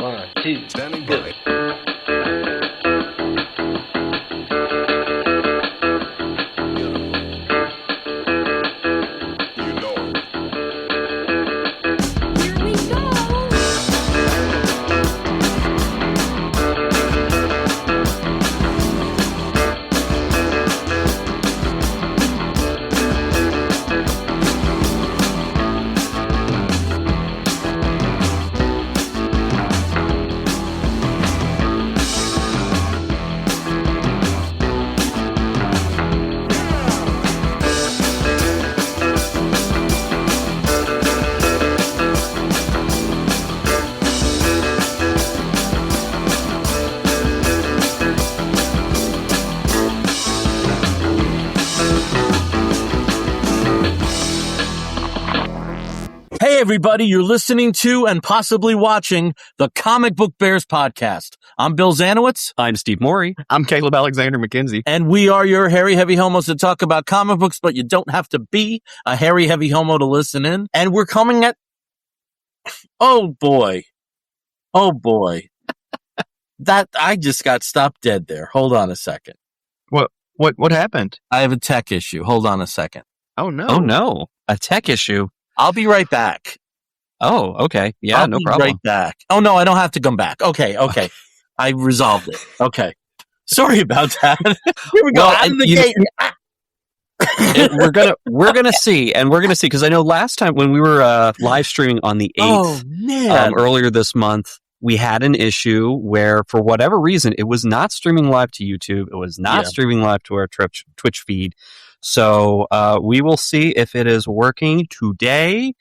1, 2, Standing go. by. You know it. Here we go. Hey, everybody, you're listening to and possibly watching the Comic Book Bears podcast. I'm Bill Zanowitz. I'm Steve Morey. I'm Caleb Alexander McKenzie. And we are your hairy, heavy homos that talk about comic books, but you don't have to be a hairy, heavy homo to listen in. And we're coming at... Oh, boy. That, I just got stopped dead there. Hold on a second. What happened? I have a tech issue. Hold on a second. Oh no. Oh, no. A tech issue. I'll be right back. Oh, okay. Yeah, I'll no be problem. right back. Oh, no, I don't have to come back. Okay. I resolved it. Okay. Sorry about that. Here we go. Well, Out of the you- gate. we're gonna see, because I know last time when we were live streaming on the 8th Oh, man. earlier this month, we had an issue where, for whatever reason, it was not streaming live to YouTube. It was not Yeah. streaming live to our Twitch feed. So we will see if it is working today,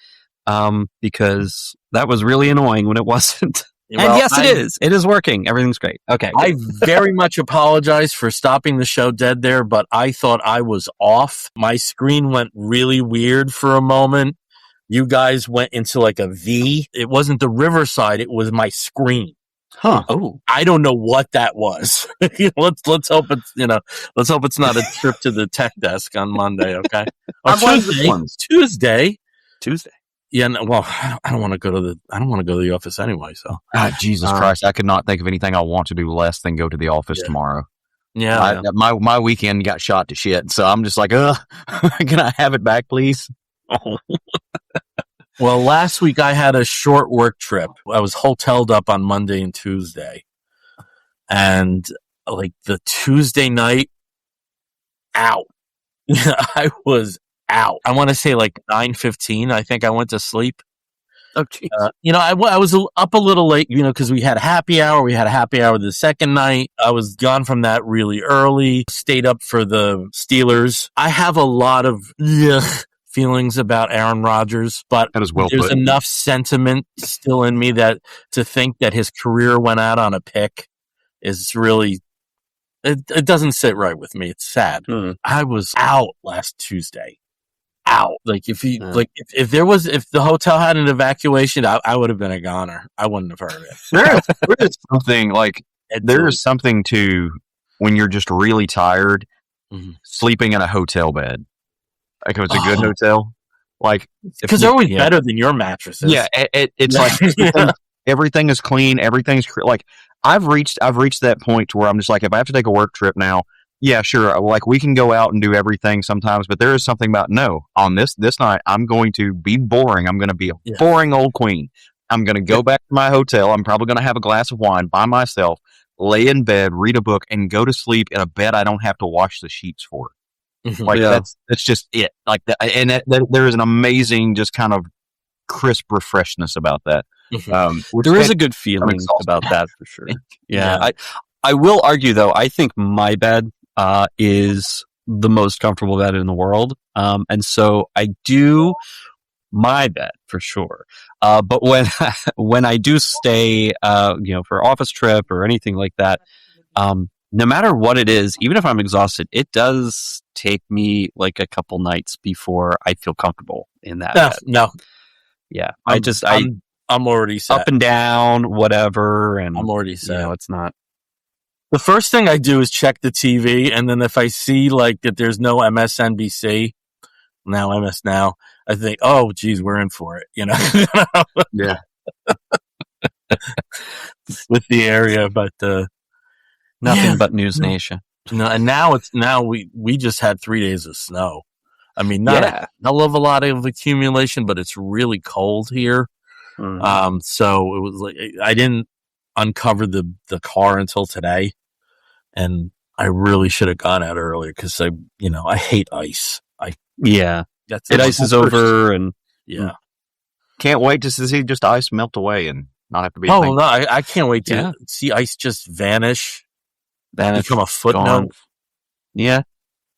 because that was really annoying when it wasn't. Well, and yes, it is. It is working. Everything's great. Okay. I very much apologize for stopping the show dead there, but I thought I was off. My screen went really weird for a moment. You guys went into like a V. It wasn't the Riverside. It was my screen. Huh. Oh. I don't know what that was. let's hope it's not a trip to the tech desk on Monday. Okay. Or Tuesday. Yeah. No, well, I don't want to go to the office anyway. So. God, Jesus Christ! I could not think of anything I want to do less than go to the office tomorrow. Yeah. My weekend got shot to shit, so I'm just like, can I have it back, please? Well, last week I had a short work trip. I was hoteled up on Monday and Tuesday. And like the Tuesday night, out. I was out. I want to say like 9:15. I think I went to sleep. Oh, geez. I was up a little late, because we had happy hour. We had a happy hour the second night. I was gone from that really early. Stayed up for the Steelers. I have a lot of feelings about Aaron Rodgers, but That is well there's put. enough sentiment still in me that to think that his career went out on a pick is really, it doesn't sit right with me. It's sad. I was out last Tuesday. Out. Like if if the hotel had an evacuation, I would have been a goner. I wouldn't have heard it. There is something like there is something to when you're just really tired, sleeping in a hotel bed. Like if it's a good hotel, like because they're always better than your mattresses. Yeah, it's like everything is clean. Everything's like I've reached that point to where I'm just like, if I have to take a work trip now, yeah, sure. Like we can go out and do everything sometimes, but there is something about on this night, I'm going to be boring. I'm going to be a boring old queen. I'm going to go back to my hotel. I'm probably going to have a glass of wine by myself, lay in bed, read a book, and go to sleep in a bed I don't have to wash the sheets for. Like that's just it. Like that, and there is an amazing, just kind of crisp refreshness about that. There is a good feeling about that for sure. Yeah. I will argue though, I think my bed is the most comfortable bed in the world. And so I do my bed for sure. But when I do stay, for office trip or anything like that, no matter what it is, even if I'm exhausted, it does take me like a couple nights before I feel comfortable in that bed. No. Yeah. I'm already set. Up and down, whatever. And I'm already set. It's not. The first thing I do is check the TV, and then if I see like that there's no MSNBC, now MS Now, I think, oh, geez, we're in for it, Yeah. with the area, but nothing but News Nation. No, and now we just had 3 days of snow. I mean, not a hell of a lot of accumulation, but it's really cold here. Mm-hmm. So it was like I didn't uncover the car until today, and I really should have gone out earlier because I hate ice. It ices over, and can't wait to see just ice melt away and not have to be. No, I can't wait to see ice just vanish, become a footnote. Gone. Yeah,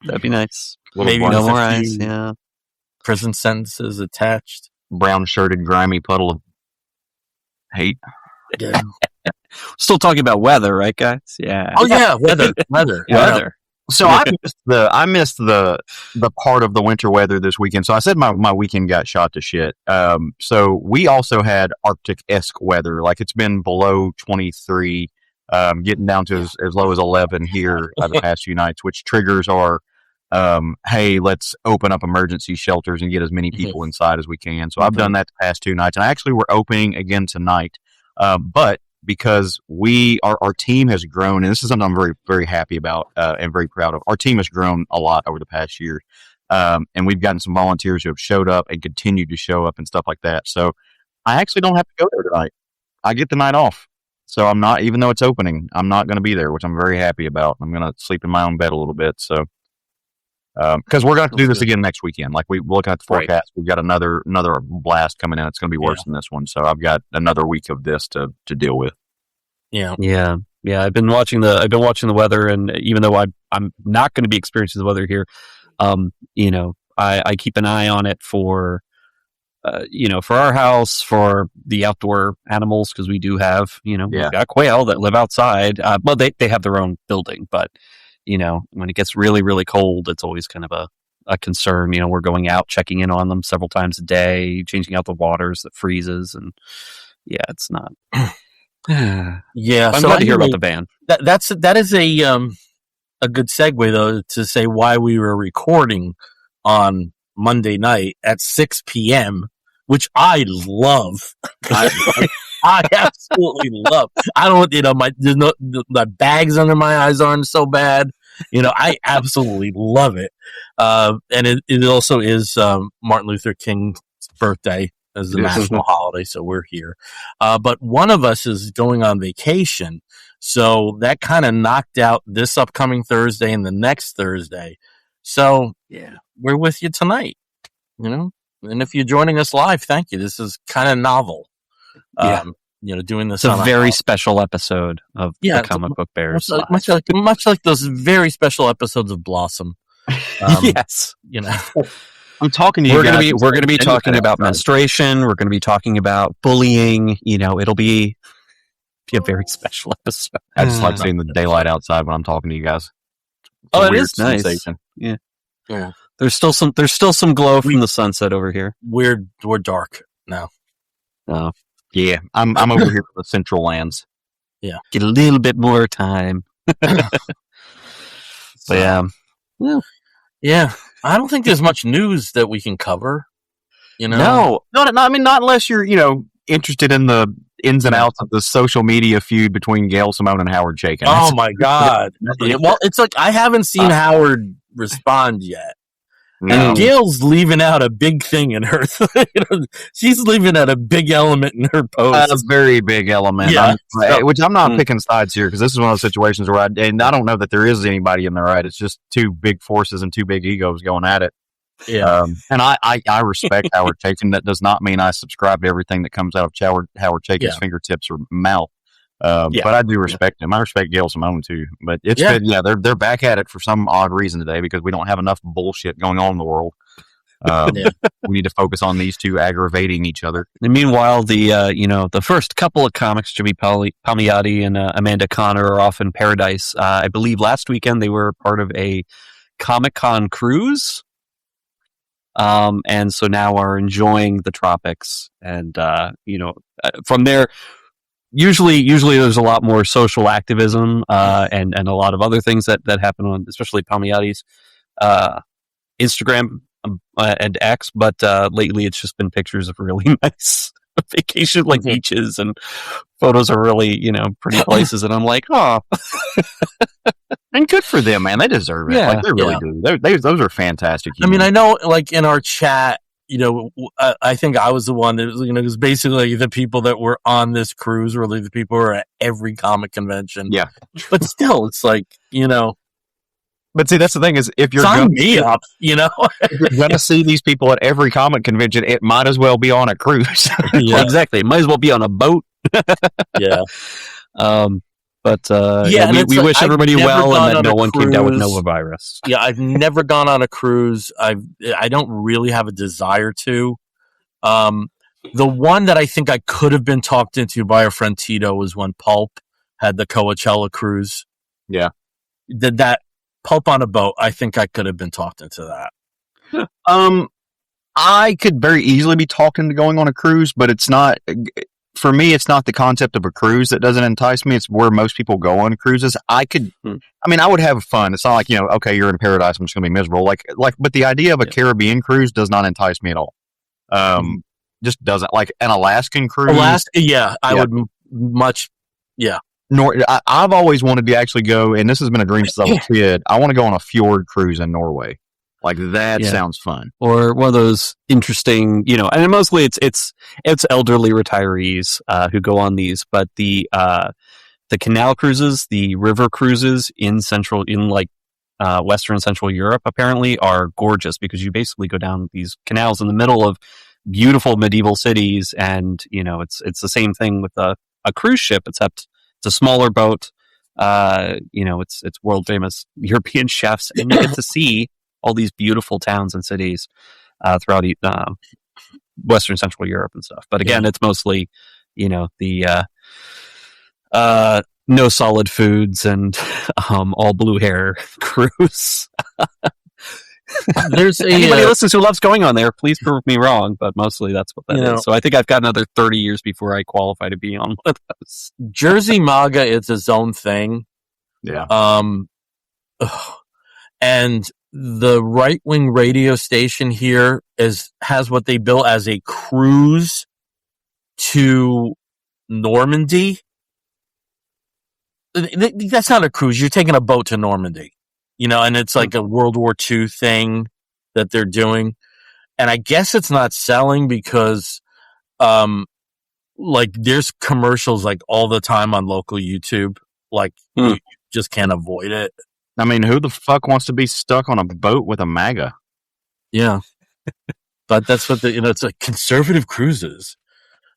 that'd be nice. Maybe no more ice. Yeah, prison sentences attached. Brown shirted, grimy puddle of hate. Yeah. Still talking about weather, right, guys? Yeah. Oh yeah, weather. So I missed the part of the winter weather this weekend. So I said my weekend got shot to shit. So we also had Arctic-esque weather. Like it's been below 23, getting down to as low as 11 here the past few nights, which triggers our, hey, let's open up emergency shelters and get as many people inside as we can. So I've done that the past 2 nights, and actually we're opening again tonight. But because our team has grown, and this is something I'm very, very happy about and very proud of. Our team has grown a lot over the past year, and we've gotten some volunteers who have showed up and continue to show up and stuff like that. So I actually don't have to go there tonight. I get the night off. So I'm not, even though it's opening, I'm not going to be there, which I'm very happy about. I'm going to sleep in my own bed a little bit. So because we're going to do this again next weekend. Like we're looking at the forecast, we've got another blast coming in. It's going to be worse than this one. So I've got another week of this to deal with. Yeah. I've been watching the weather, and even though I'm not going to be experiencing the weather here, I keep an eye on it for our house, for the outdoor animals, because we do have, we've got quail that live outside. Well, they have their own building, but when it gets really, really cold, it's always kind of a concern. We're going out, checking in on them several times a day, changing out the waters that freezes, and it's not. I'm glad to hear about the van. That is a good segue though to say why we were recording on Monday night at 6 p.m., which I love. I absolutely love. I don't, the bags under my eyes aren't so bad. I absolutely love it. And it also is Martin Luther King's birthday as the national holiday, so we're here. But one of us is going on vacation, so that kind of knocked out this upcoming Thursday and the next Thursday. So we're with you tonight, and if you're joining us live, thank you. This is kind of novel. Doing this. It's a very special episode of the Comic Book Bears. Much like those very special episodes of Blossom. Yes. I'm talking to you. We're going to be talking about menstruation. We're going to be talking about bullying. It'll be a very special episode. I just like seeing the daylight outside when I'm talking to you guys. It is nice. Sensation. Yeah. There's still some glow from the sunset over here. We're dark now. Oh. Yeah, I'm over here for the Central Lands. Yeah, get a little bit more time. So, yeah. I don't think there's much news that we can cover. No. I mean, not unless you're interested in the ins and outs of the social media feud between Gail Simone and Howard Chaykin. Oh my God! Well, it's like I haven't seen Howard respond yet. No. And Gail's leaving out a big thing in her. She's leaving out a big element in her post. A very big element. Yeah. Which I'm not picking sides here, because this is one of those situations where I don't know that there is anybody in the right. It's just two big forces and two big egos going at it. Yeah. And I respect Howard Chaykin. That does not mean I subscribe to everything that comes out of Howard Chaykin's fingertips or mouth. But I do respect him. I respect Gail Simone too. But it's been, they're back at it for some odd reason today, because we don't have enough bullshit going on in the world. We need to focus on these two aggravating each other. And meanwhile, the first couple of comics, Jimmy Palmiotti and Amanda Connor, are off in paradise. I believe last weekend they were part of a Comic-Con cruise. And so now are enjoying the tropics. And, from there, Usually there's a lot more social activism and a lot of other things that happen on, especially Palmiotti's Instagram and X. But lately, it's just been pictures of really nice vacation, like beaches and photos are really, pretty places. And I'm like, oh. And good for them, man. They deserve it. Yeah, like, they really do. Those are fantastic humans. I mean, I know, like, in our chat, I think I was the one that, because basically the people that were on this cruise were the people who were at every comic convention. Yeah. But still, it's like, But see, that's the thing is, if you're sign me up, if you're going to see these people at every comic convention, it might as well be on a cruise. Yeah, exactly. It might as well be on a boat. Yeah. But we wish everybody well, and that no one came down with Novavirus. Yeah, I've never gone on a cruise. I don't really have a desire to. The one that I think I could have been talked into by our friend Tito was when Pulp had the Coachella cruise. Yeah. Did that Pulp on a boat? I think I could have been talked into that. I could very easily be talked into going on a cruise, but it's not. For me, it's not the concept of a cruise that doesn't entice me. It's where most people go on cruises. I would have fun. It's not like, okay, you're in paradise, I'm just going to be miserable. But the idea of a Caribbean cruise does not entice me at all. Just doesn't. Like an Alaskan cruise. I would much, yeah. I've always wanted to actually go, and this has been a dream since I was a kid. I want to go on a fjord cruise in Norway. Like that sounds fun. Or one of those interesting, and mostly it's elderly retirees who go on these, but the canal cruises, the river cruises in Western Central Europe apparently are gorgeous because you basically go down these canals in the middle of beautiful medieval cities, and it's the same thing with a cruise ship, except it's a smaller boat. It's world famous European chefs, and you get to see all these beautiful towns and cities throughout Western Central Europe and stuff. But again, it's mostly, the no solid foods and all blue hair cruise. There's anybody listens who loves going on there, please prove me wrong, but mostly that's what that is. So I think I've got another 30 years before I qualify to be on one of those. Jersey MAGA is its own thing. Yeah. And the right-wing radio station here has what they bill as a cruise to Normandy. That's not a cruise. You're taking a boat to Normandy, and it's like a World War II thing that they're doing. And I guess it's not selling because, there's commercials all the time on local YouTube. You just can't avoid it. I mean, who the fuck wants to be stuck on a boat with a MAGA? Yeah. But that's what it's like conservative cruises.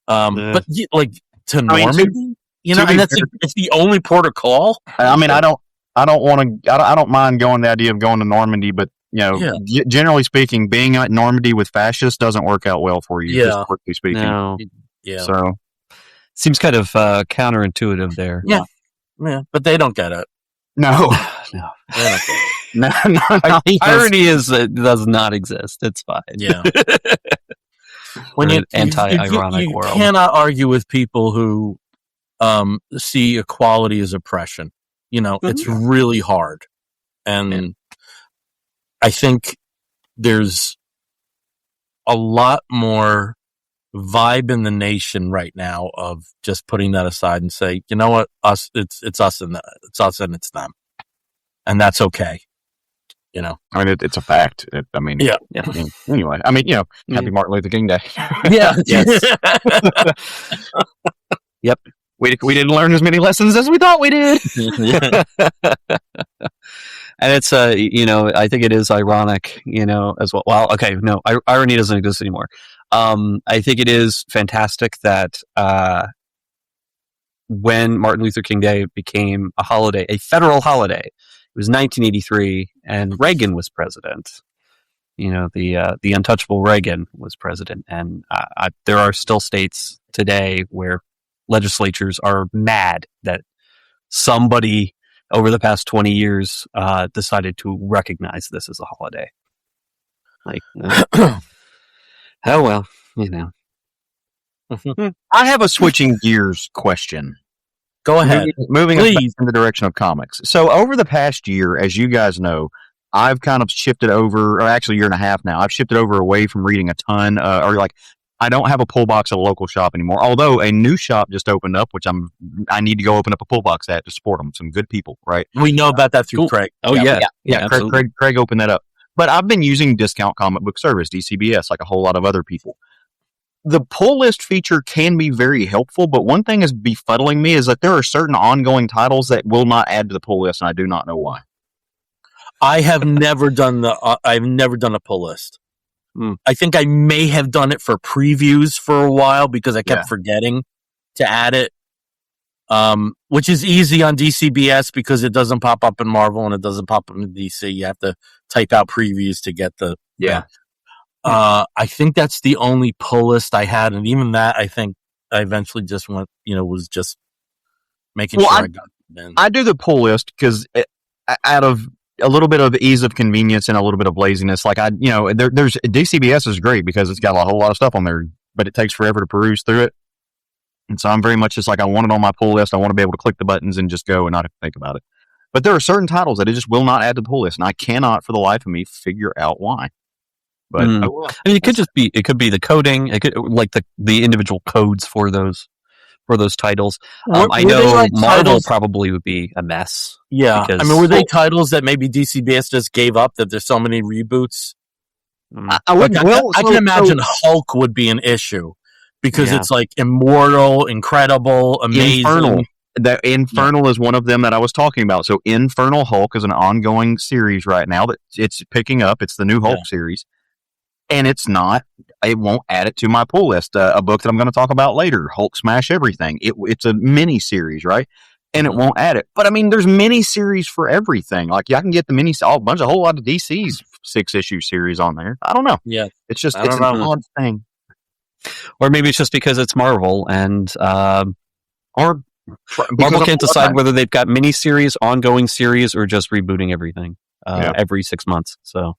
But to Normandy, and it's the only port of call. I mean, I don't mind going the idea of going to Normandy, but generally speaking, being at Normandy with fascists doesn't work out well for you. Yeah. Just quickly speaking. No. Yeah. So seems kind of counterintuitive there. Yeah. Yeah. But they don't get it. No. No. Irony does not exist. It's fine. Yeah. When you anti-ironic world, you cannot argue with people who see equality as oppression. It's really hard, and I think there's a lot more vibe in the nation right now of just putting that aside and say, you know what, it's us and it's them, and that's okay. I mean, it's a fact. Anyway, happy Martin Luther King Day. Yeah. Yes. Yep. We didn't learn as many lessons as we thought we did. And it's I think it is ironic, as well. Well, okay, no, irony doesn't exist anymore. I think it is fantastic that when Martin Luther King Day became a holiday, a federal holiday, it was 1983, and Reagan was president. The untouchable Reagan was president, and there are still states today where legislatures are mad that somebody over the past 20 years decided to recognize this as a holiday. Oh well, I have a switching gears question. Go ahead. Moving in the direction of comics. So over the past year, as you guys know, I've kind of shifted over, or actually a year and a half now, I've shifted over away from reading a ton, I don't have a pull box at a local shop anymore. Although a new shop just opened up, which I need to go open up a pull box at to support them. Some good people, right? We know about that through Craig. Oh yeah. Craig opened that up. But I've been using Discount Comic Book Service, DCBS, like a whole lot of other people. The pull list feature can be very helpful, but one thing is befuddling me is that there are certain ongoing titles that will not add to the pull list, and I do not know why. I have never done I've never done a pull list. I think I may have done it for previews for a while because I kept forgetting to add it. Which is easy on DCBS because it doesn't pop up in Marvel and it doesn't pop up in DC. You have to type out previews to get the I think that's the only pull list I had, and even that I think I eventually just went, was just making sure I got it in. I do the pull list because out of a little bit of ease of convenience and a little bit of laziness, like there's DCBS is great because it's got a whole lot of stuff on there, but it takes forever to peruse through it. And so I'm very much just like, I want it on my pull list. I want to be able to click the buttons and just go and not have to think about it. But there are certain titles that it just will not add to the pull list, and I cannot for the life of me figure out why. But I mean, it could be the coding. It could like the individual codes for those titles. I know like Marvel titles? Probably would be a mess. Yeah, because, I mean, were they titles that maybe DCBS just gave up that there's so many reboots? I can imagine Hulk would be an issue because it's like immortal, incredible, amazing. Infernal is one of them that I was talking about. So Infernal Hulk is an ongoing series right now that it's picking up. It's the new Hulk series. And it won't add it to my pull list. A book that I'm going to talk about later, Hulk Smash Everything. It's a mini series, right? And it won't add it. But I mean, there's mini series for everything. Like, I can get the whole lot of DC's 6-issue series on there. I don't know. Yeah. It's just, it's an odd thing. Or maybe it's just because it's Marvel and, or Marvel can't decide whether they've got mini series, ongoing series, or just rebooting everything, every 6 months. So.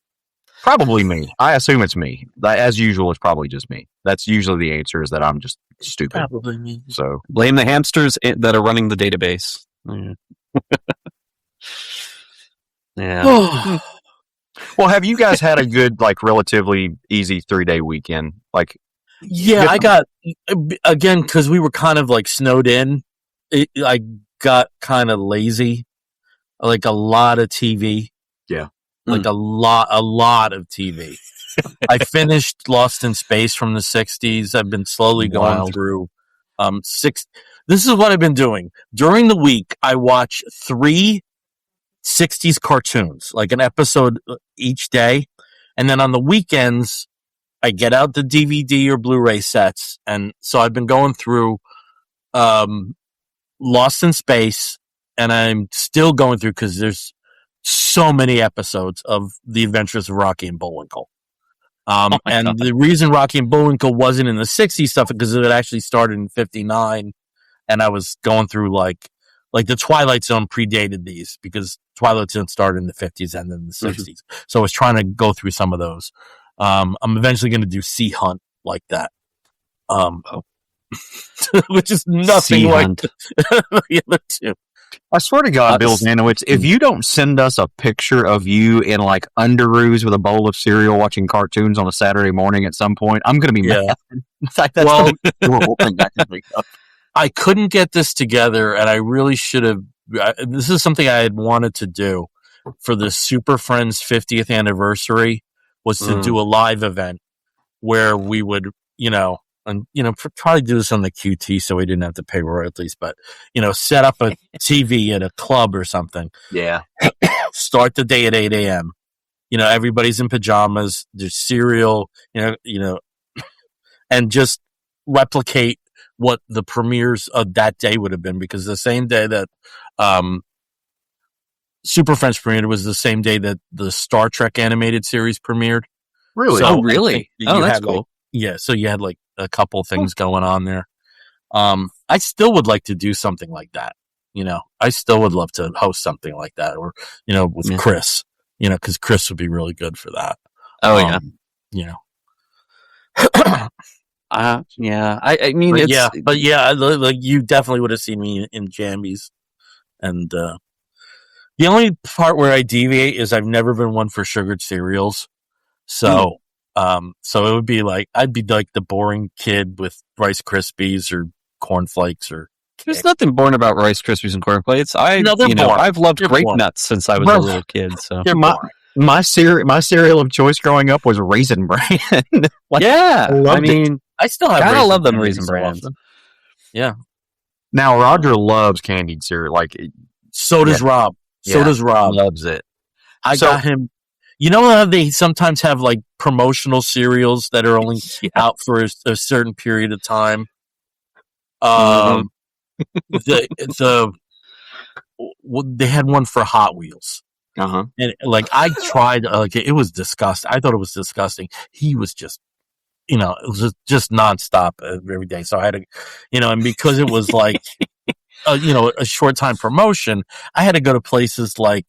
Probably me. I assume it's me. As usual, it's probably just me. That's usually the answer, is that I'm just stupid. Probably me. So blame the hamsters that are running the database. Yeah. Well, have you guys had a good, like, relatively easy 3-day weekend? Like, I got, again, because we were kind of like snowed in. I got kind of lazy. Like a lot of TV. Yeah. Like a lot of TV. I finished Lost in Space from the 60s. I've been slowly going through This is what I've been doing. During the week, I watch 3 60s cartoons, like an episode each day. And then on the weekends, I get out the DVD or Blu-ray sets. And so I've been going through Lost in Space, and I'm still going through because there's so many episodes of The Adventures of Rocky and Bullwinkle. The reason Rocky and Bullwinkle wasn't in the 60s stuff because it actually started in 59, and I was going through like the Twilight Zone predated these because Twilight Zone started in the 50s and then the 60s. So I was trying to go through some of those. I'm eventually going to do Sea Hunt like that. Which is nothing like the other two. I swear to God, Bill Zanowitz, if you don't send us a picture of you in like underoos with a bowl of cereal watching cartoons on a Saturday morning at some point, I'm going to be mad. In fact, that's the horrible thing I can think of. I couldn't get this together, and I really should have. This is something I had wanted to do for the Super Friends 50th anniversary, was to do a live event where we would, probably do this on the QT so we didn't have to pay royalties, but, set up a TV at a club or something. Yeah. Start the day at 8 a.m. Everybody's in pajamas, there's cereal, and just replicate what the premieres of that day would have been, because the same day that Super Friends premiered was the same day that the Star Trek animated series premiered. Really? So really? That's cool. So you had like a couple things going on there. I still would like to do something like that. I still would love to host something like that, or, with Chris, because Chris would be really good for that. Oh, I mean, like you definitely would have seen me in jambies. And, the only part where I deviate is I've never been one for sugared cereals. So, So it would be like, I'd be like the boring kid with Rice Krispies or cornflakes or. There's nothing boring about Rice Krispies and cornflakes. I've loved grape nuts since I was a little kid. So my cereal of choice growing up was Raisin Bran. I still have. I love them Raisin Brans. Yeah. Now Roger loves candied cereal. Like, so does Rob. So does Rob. Loves it. I got him. You know how they sometimes have like promotional cereals that are only out for a certain period of time. They had one for Hot Wheels. And like I tried, it was disgusting. I thought it was disgusting. He was just, it was just nonstop every day. So I had to, and because it was like, a short time promotion, I had to go to places like,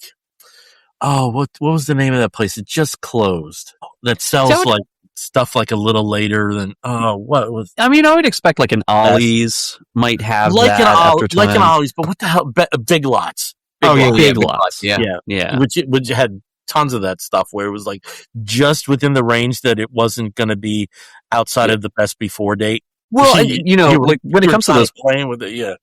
what was the name of that place? It just closed. That sells like stuff like a little later than what was? I mean, I would expect like an Ollie's might have like that after time. Like an Ollie's, but what the hell? Big Lots. Big Lots. Yeah. Which had tons of that stuff where it was like just within the range that it wasn't going to be outside of the best before date. Well, like when it comes to those playing with it,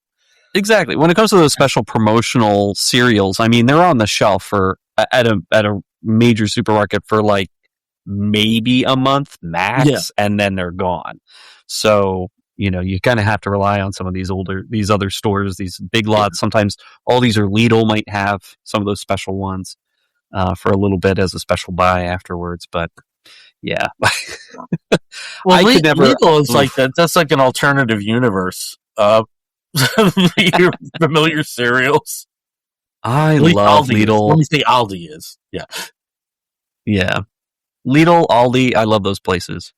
exactly. When it comes to those special promotional cereals, I mean, they're on the shelf for at a major supermarket for like maybe a month max, and then they're gone. So, you kind of have to rely on some of these other stores, these Big Lots. Sometimes Aldi's or Lidl might have some of those special ones for a little bit as a special buy afterwards. But yeah, well, Lidl is like that. That's like an alternative universe. Your familiar cereals. I love Lidl. Let me say Aldi is. Yeah. Lidl, Aldi, I love those places.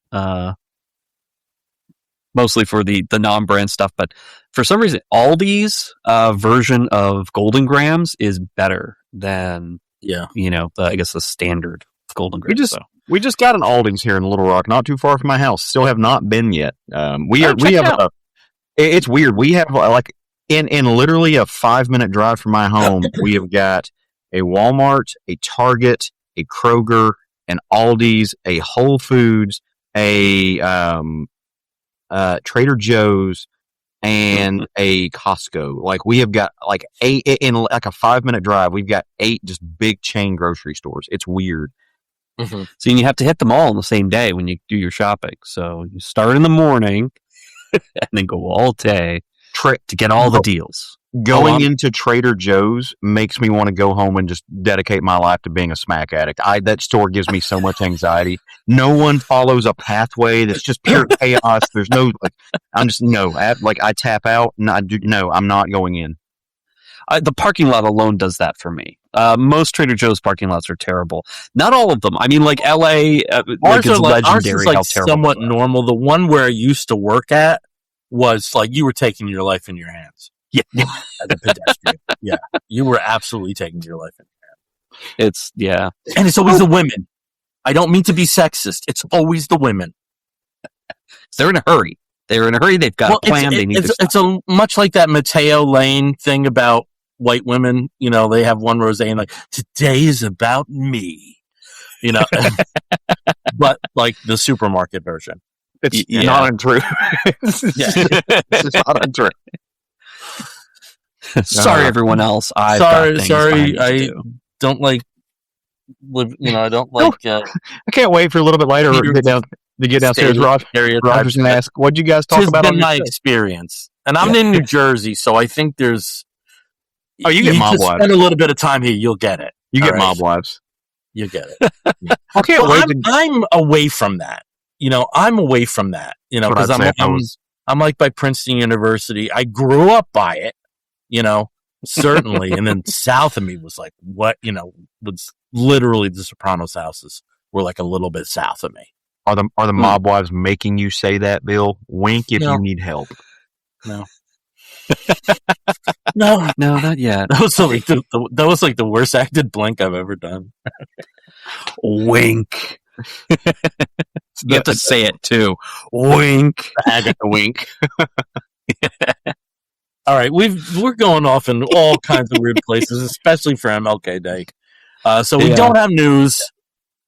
Mostly for the non-brand stuff, but for some reason, Aldi's version of Golden Grams is better than I guess the standard Golden Grams. We just got an Aldi's here in Little Rock, not too far from my house. Still have not been yet. It's weird. We have like in literally a 5-minute drive from my home, we have got a Walmart, a Target, a Kroger, an Aldi's, a Whole Foods, a Trader Joe's, and a Costco. Like we have got like 8 in like a 5-minute drive. We've got 8 just big chain grocery stores. It's weird. Mm-hmm. So you have to hit them all on the same day when you do your shopping. So you start in the morning and then go all day to get all the deals. Going into Trader Joe's makes me want to go home and just dedicate my life to being a smack addict. That store gives me so much anxiety. No one follows a pathway. That's just pure chaos. There's no, I tap out and I'm not going in. The parking lot alone does that for me. Most Trader Joe's parking lots are terrible. Not all of them. I mean, like LA, ours is legendary. Ours is like somewhat normal. The one where I used to work at was like you were taking your life in your hands. Yeah, as a pedestrian. Yeah, you were absolutely taking your life in your hands. And it's always the women. I don't mean to be sexist. It's always the women. They're in a hurry. They've got a plan. It's a much like that Mateo Lane thing about white women. They have one rosé and like today is about me. But like the supermarket version. It's not untrue. It's not untrue. Sorry, everyone else. I don't like. I don't like. I can't wait for a little bit later to get downstairs. Roger's going to ask, "What'd you guys talk about?" On my experience, and I'm in New Jersey, so I think there's. Oh, you get mob wives. Spend a little bit of time here, you'll get it. You get mob wives. You get it. I'm away from that. I'm away from that. Because I'm like by Princeton University. I grew up by it. Certainly. And then south of me was like, was literally the Sopranos houses were like a little bit south of me. Are the mob wives making you say that, Bill? Wink if you need help. No. No, not yet. That was like the worst acted blink I've ever done. Wink. You have to say it too. Wink. I got the wink. All right, we're going off in all kinds of weird places, especially for MLK Day. So we don't have news,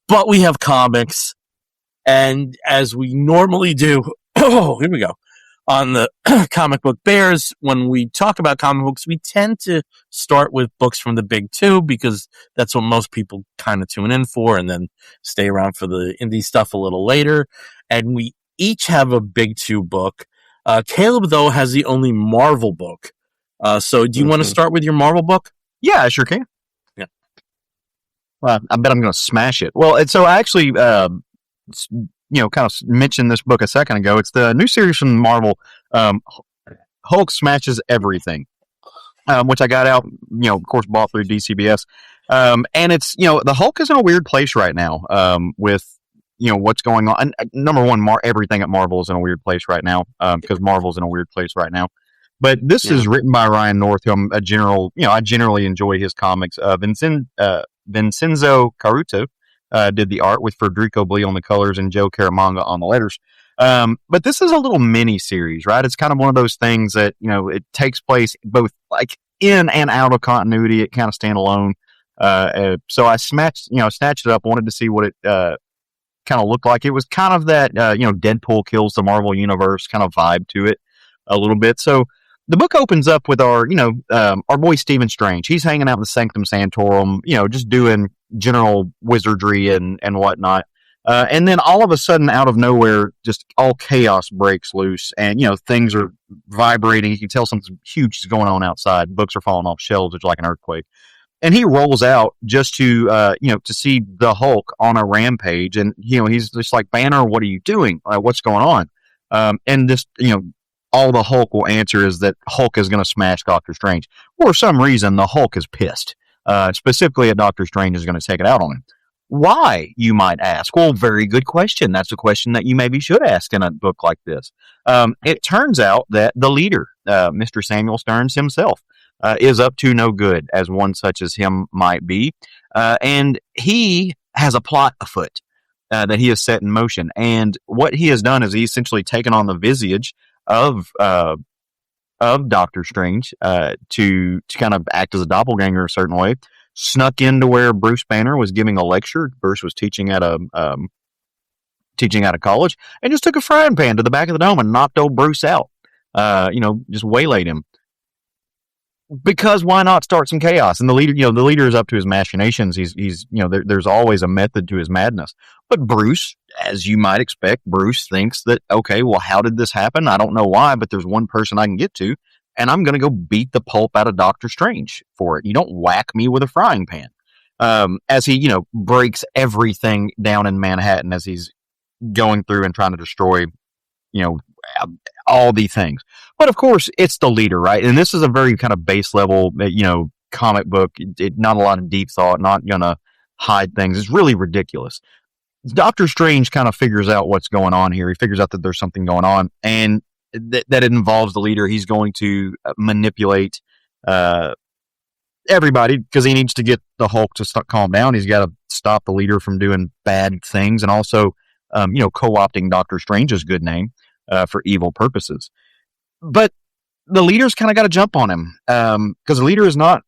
but we have comics, And as we normally do, here we go. On the Comic Book Bears, when we talk about comic books, we tend to start with books from the big two because that's what most people kind of tune in for, and then stay around for the indie stuff a little later. And we each have a big two book. Caleb, though, has the only Marvel book. So do you want to start with your Marvel book? Yeah, I sure can. Yeah. Well, I bet I'm going to smash it. Well, so I actually, kind of mentioned this book a second ago. It's the new series from Marvel, Hulk Smashes Everything, which I got out, of course, bought through DCBS. And it's, the Hulk is in a weird place right now with, what's going on. And number one, everything at Marvel is in a weird place right now because Marvel's in a weird place right now. But this is written by Ryan North, who I generally enjoy his comics. Vincenzo Caruto did the art with Federico Blee on the colors and Joe Caramagna on the letters. But this is a little mini series, right? It's kind of one of those things that, it takes place both like in and out of continuity. It kind of stand alone. So I snatched it up, wanted to see what it kind of looked like. It was kind of that, Deadpool kills the Marvel universe kind of vibe to it a little bit. So the book opens up with our boy Stephen Strange. He's hanging out in the Sanctum Sanctorum, just doing general wizardry and whatnot. And then all of a sudden, out of nowhere, just all chaos breaks loose, and things are vibrating. You can tell something huge is going on outside. Books are falling off shelves. It's like an earthquake. And he rolls out just to to see the Hulk on a rampage, and he's just like, Banner, what are you doing? What's going on? And this all the Hulk will answer is that Hulk is going to smash Doctor Strange. For some reason, the Hulk is pissed. Specifically, Doctor Strange is going to take it out on him. Why, you might ask? Well, very good question. That's a question that you maybe should ask in a book like this. It turns out that the leader, Mr. Samuel Stearns himself, is up to no good, as one such as him might be. And he has a plot afoot that he has set in motion. And what he has done is he's essentially taken on the visage of Doctor Strange to kind of act as a doppelganger a certain way. Snuck into where Bruce Banner was giving a lecture. Bruce was teaching at a college, and just took a frying pan to the back of the dome and knocked old Bruce out. Just waylaid him. Because why not start some chaos? And the leader is up to his machinations. He's there's always a method to his madness. But Bruce, as you might expect, Bruce thinks that, okay, well, how did this happen? I don't know why, but there's one person I can get to, and I'm going to go beat the pulp out of Doctor Strange for it. You don't whack me with a frying pan. As he, breaks everything down in Manhattan as he's going through and trying to destroy, all these things. But of course, it's the leader, right? And this is a very kind of base level, comic book. Not a lot of deep thought, not going to hide things. It's really ridiculous. Doctor Strange kind of figures out what's going on here. He figures out that there's something going on, and that it involves the leader. He's going to manipulate everybody because he needs to get the Hulk to calm down. He's got to stop the leader from doing bad things, and also, co-opting Doctor Strange's good name for evil purposes. But the leader's kind of got to jump on him because the leader is not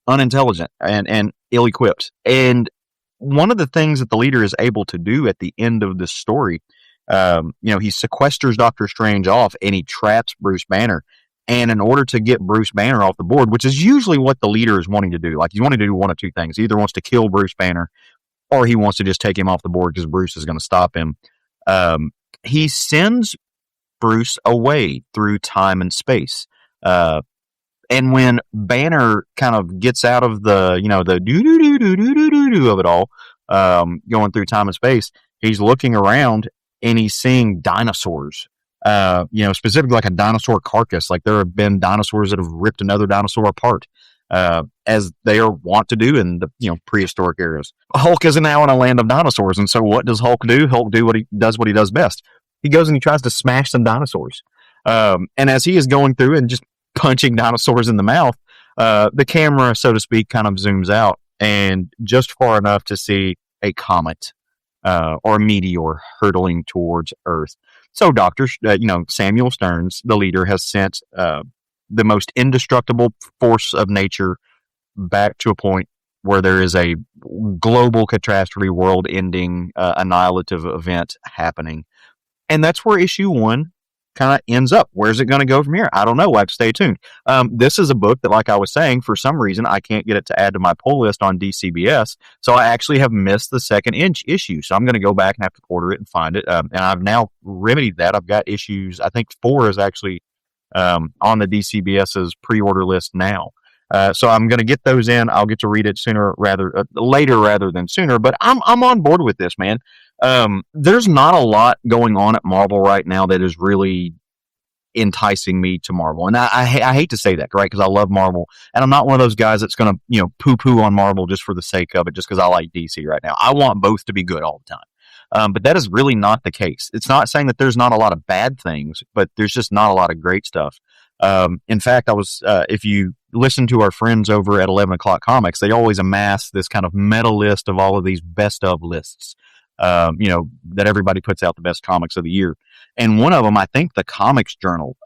unintelligent and ill-equipped. And one of the things that the leader is able to do at the end of this story, he sequesters Doctor Strange off and he traps Bruce Banner. And in order to get Bruce Banner off the board, which is usually what the leader is wanting to do, like he's wanting to do one of two things. He either wants to kill Bruce Banner or he wants to just take him off the board because Bruce is going to stop him. He sends Bruce away through time and space. And when Banner kind of gets out of the, the do-do-do-do-do-do-do of it all, going through time and space, he's looking around and he's seeing dinosaurs, specifically like a dinosaur carcass. Like there have been dinosaurs that have ripped another dinosaur apart, as they are wont to do in the, prehistoric eras. Hulk is now in a land of dinosaurs. And so what does Hulk do? Hulk what he does best. He goes and he tries to smash some dinosaurs. And as he is going through and just punching dinosaurs in the mouth, the camera, so to speak, kind of zooms out and just far enough to see a comet or a meteor hurtling towards Earth. So Samuel Stearns, the leader, has sent the most indestructible force of nature back to a point where there is a global catastrophe, world-ending, annihilative event happening. And that's where issue 1 kind of ends up. Where's it going to go from here? I don't know. We'll have to stay tuned. This is a book that, like I was saying, for some reason, I can't get it to add to my pull list on DCBS. So I actually have missed the second issue. So I'm going to go back and have to order it and find it. And I've now remedied that. I've got issues. I think 4 is actually on the DCBS's pre-order list now. So I'm going to get those in. I'll get to read it later rather than sooner. But I'm on board with this, man. There's not a lot going on at Marvel right now that is really enticing me to Marvel. And I hate to say that, right? Because I love Marvel. And I'm not one of those guys that's going to, poo-poo on Marvel just for the sake of it, just because I like DC right now. I want both to be good all the time. But that is really not the case. It's not saying that there's not a lot of bad things, but there's just not a lot of great stuff. In fact, if you listen to our friends over at 11 O'Clock Comics, they always amass this kind of meta list of all of these best of lists. That everybody puts out the best comics of the year. And one of them, I think the Comics Journal,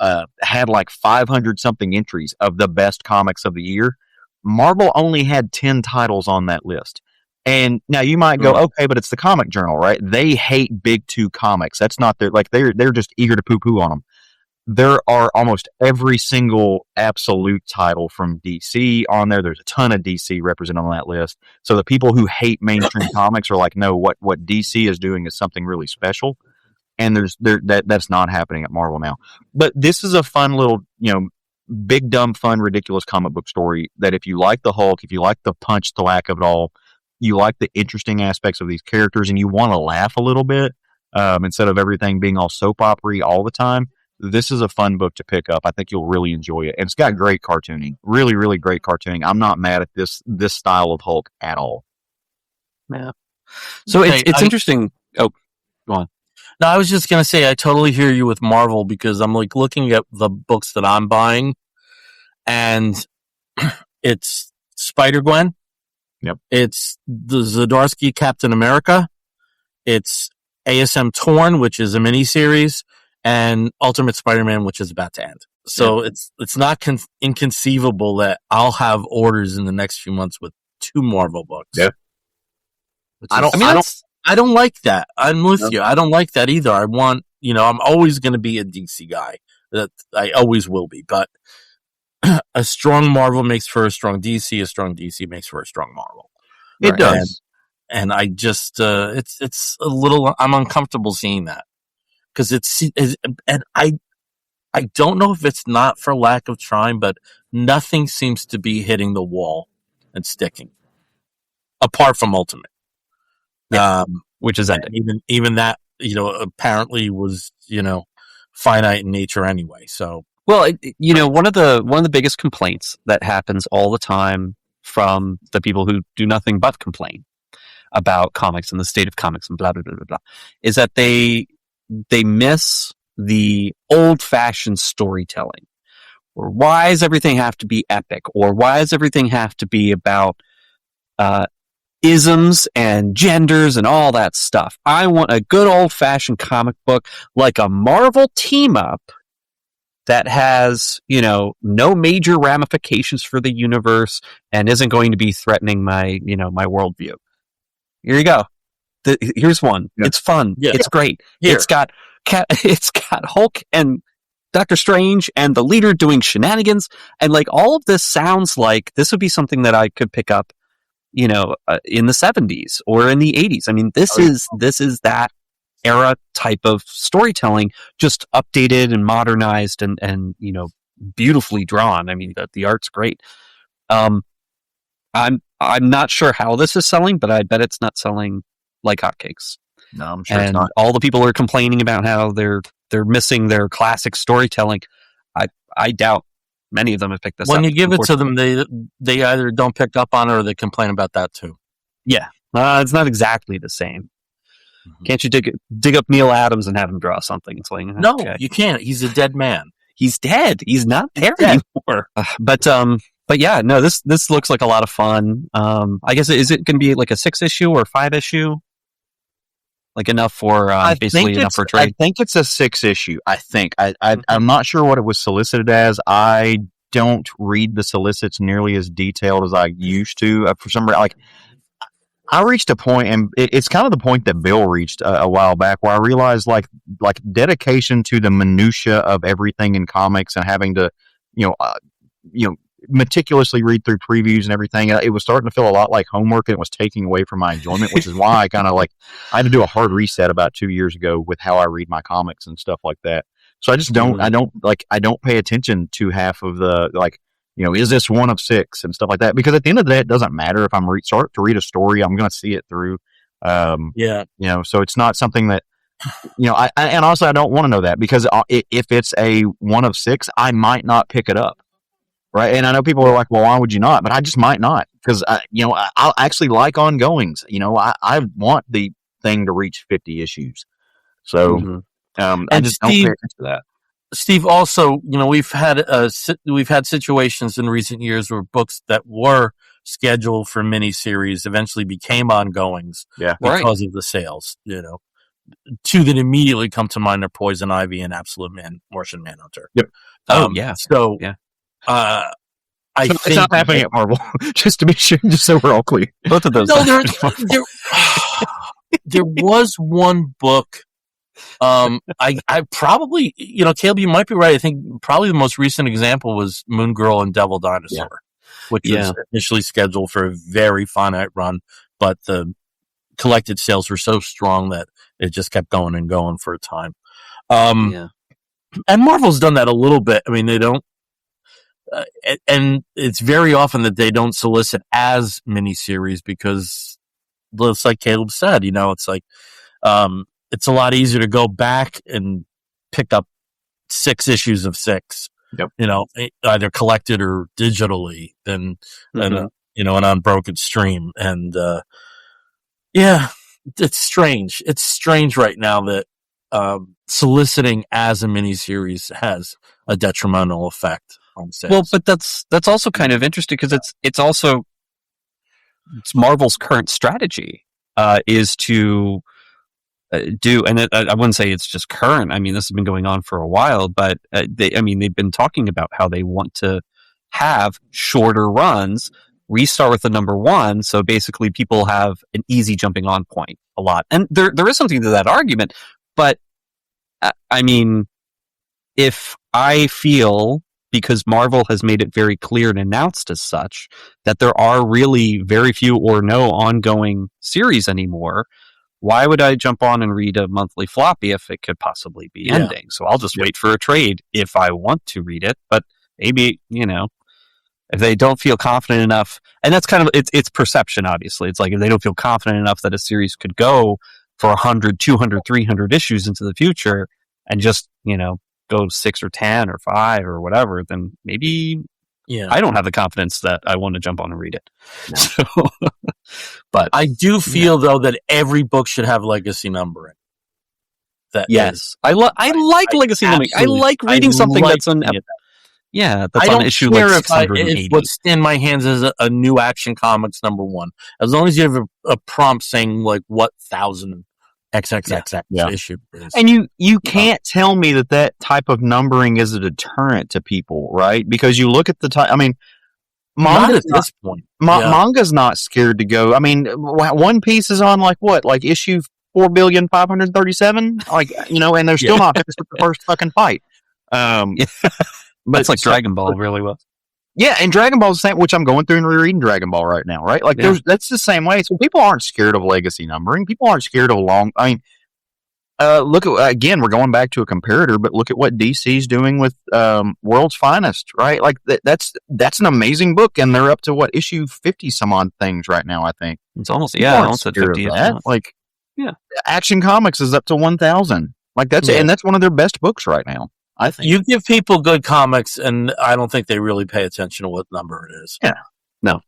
had like 500 something entries of the best comics of the year. Marvel only had 10 titles on that list. And now you might go, okay, but it's the Comic Journal, right? They hate big 2 comics. That's not they're just eager to poo-poo on them. There are almost every single absolute title from DC on there. There's a ton of DC represented on that list. So the people who hate mainstream comics are like, no, what DC is doing is something really special. And that's not happening at Marvel now. But this is a fun little, big, dumb, fun, ridiculous comic book story that if you like the Hulk, if you like the punch, the whack of it all, you like the interesting aspects of these characters, and you want to laugh a little bit instead of everything being all soap opera-y all the time, this is a fun book to pick up. I think you'll really enjoy it. And it's got great cartooning. Really, really great cartooning. I'm not mad at this style of Hulk at all. Yeah. So it's interesting. Oh, go on. No, I was just going to say, I totally hear you with Marvel, because I'm like looking at the books that I'm buying, and it's Spider-Gwen. Yep. It's the Zdarsky Captain America. It's ASM Torn, which is a miniseries, and Ultimate Spider-Man, which is about to end. So it's not inconceivable that I'll have orders in the next few months with 2 Marvel books. Yeah. I don't like that. I'm with you. I don't like that either. I want, I'm always going to be a DC guy. That I always will be. But a strong Marvel makes for a strong DC. A strong DC makes for a strong Marvel. It does. And I just, it's a little, I'm uncomfortable seeing that. Because and I don't know if it's not for lack of trying, but nothing seems to be hitting the wall and sticking. Apart from Ultimate. Which is ending. Even that, apparently was, finite in nature anyway. So, well, one of the biggest complaints that happens all the time from the people who do nothing but complain about comics and the state of comics and blah blah blah blah blah is that they miss the old-fashioned storytelling. Or why does everything have to be epic? Or why does everything have to be about isms and genders and all that stuff? I want a good old-fashioned comic book like a Marvel team-up that has, no major ramifications for the universe and isn't going to be threatening my, my worldview. Here you go. Here's one. Yeah. It's fun. Yeah. It's great. Here. It's got Hulk and Doctor Strange and the Leader doing shenanigans, and all of this sounds like this would be something that I could pick up, in the 70s or in the 80s. I mean, this is that era type of storytelling, just updated and modernized and beautifully drawn. I mean, the art's great. I'm not sure how this is selling, but I bet it's not selling like hotcakes. No, I'm sure and it's not. All the people are complaining about how they're missing their classic storytelling. I doubt many of them have picked this up. When you give it to them, they either don't pick up on it or they complain about that too. Yeah, it's not exactly the same. Mm-hmm. Can't you dig up Neil Adams and have him draw something? It's like, no, you can't. He's a dead man. He's dead. He's not there anymore. But yeah, no, this looks like a lot of fun. I guess, is it going to be like a 6-issue or 5-issue? Like enough for basically enough for trade? I think it's a 6-issue. I think I'm not sure what it was solicited as. I don't read the solicits nearly as detailed as I used to. For some reason, like I reached a point, and it's kind of the point that Bill reached a while back, where I realized like dedication to the minutia of everything in comics and having to, meticulously read through previews and everything. It was starting to feel a lot like homework, and it was taking away from my enjoyment, which is why I kind of I had to do a hard reset about 2 years ago with how I read my comics and stuff like that. So I just don't, I don't pay attention to half of the, is this one of 6 and stuff like that? Because at the end of the day, it doesn't matter if I'm start to read a story, I'm going to see it through. So it's not something that, and also I don't want to know that, because if it's a one of 6, I might not pick it up. Right. And I know people are like, well, why would you not? But I just might not, because, I'll actually like ongoings. I want the thing to reach 50 issues. So I just don't pay attention to that. Steve, also, we've had situations in recent years where books that were scheduled for miniseries eventually became ongoings because of the sales. Two that immediately come to mind are Poison Ivy and Absolute Martian Manhunter. Yep. So I think it's not happening at Marvel. Just to be sure, just so we're all clear. Both of those. No, there was one book. I probably, Caleb, you might be right. I think probably the most recent example was Moon Girl and Devil Dinosaur, which was initially scheduled for a very finite run, but the collected sales were so strong that it just kept going and going for a time. And Marvel's done that a little bit. I mean, they don't, and it's very often that they don't solicit as miniseries because, it's like Caleb said, it's like, it's a lot easier to go back and pick up 6 issues of 6, either collected or digitally than an unbroken stream. And, it's strange. It's strange right now that, soliciting as a miniseries has a detrimental effect on sales. Well, but that's also kind of interesting, because it's Marvel's current strategy, is to, I wouldn't say it's just current. I mean, this has been going on for a while, but they've been talking about how they want to have shorter runs, restart with the number 1. So basically people have an easy jumping on point a lot. And there is something to that argument, but if I feel, because Marvel has made it very clear and announced as such, that there are really very few or no ongoing series anymore, why would I jump on and read a monthly floppy if it could possibly be ending? So I'll just wait for a trade if I want to read it. But maybe, if they don't feel confident enough, and that's kind of, it's perception, obviously. It's like if they don't feel confident enough that a series could go for 100, 200, 300 issues into the future and just, go 6 or 10 or 5 or whatever, then maybe I don't have the confidence that I want to jump on and read it. No. So, but I do feel though that every book should have legacy numbering. I like legacy numbering. I like reading something that's on. That's on issue like 680. If what's in my hands is a new Action Comics number 1, as long as you have a prompt saying like what 1,000 XXXX issue is. And you can't tell me that type of numbering is a deterrent to people, right? Because you look at the time. I mean, not at this point. Manga's not scared to go. I mean, One Piece is on like issue 4,537,000, and they're still not finished with the first fucking fight. But it's like Dragon Ball really was. Yeah, and Dragon Ball's the same, which I'm going through and rereading Dragon Ball right now, right? Like, that's the same way. So people aren't scared of legacy numbering. People aren't scared of look at, again, we're going back to a comparator, but look at what DC's doing with World's Finest, right? Like, that's an amazing book, and they're up to, issue 50 some odd things right now, I think. It's almost, almost at 50. Like, Action Comics is up to 1,000. Like, and that's one of their best books right now. I think you give people good comics, and I don't think they really pay attention to what number it is. Yeah, no.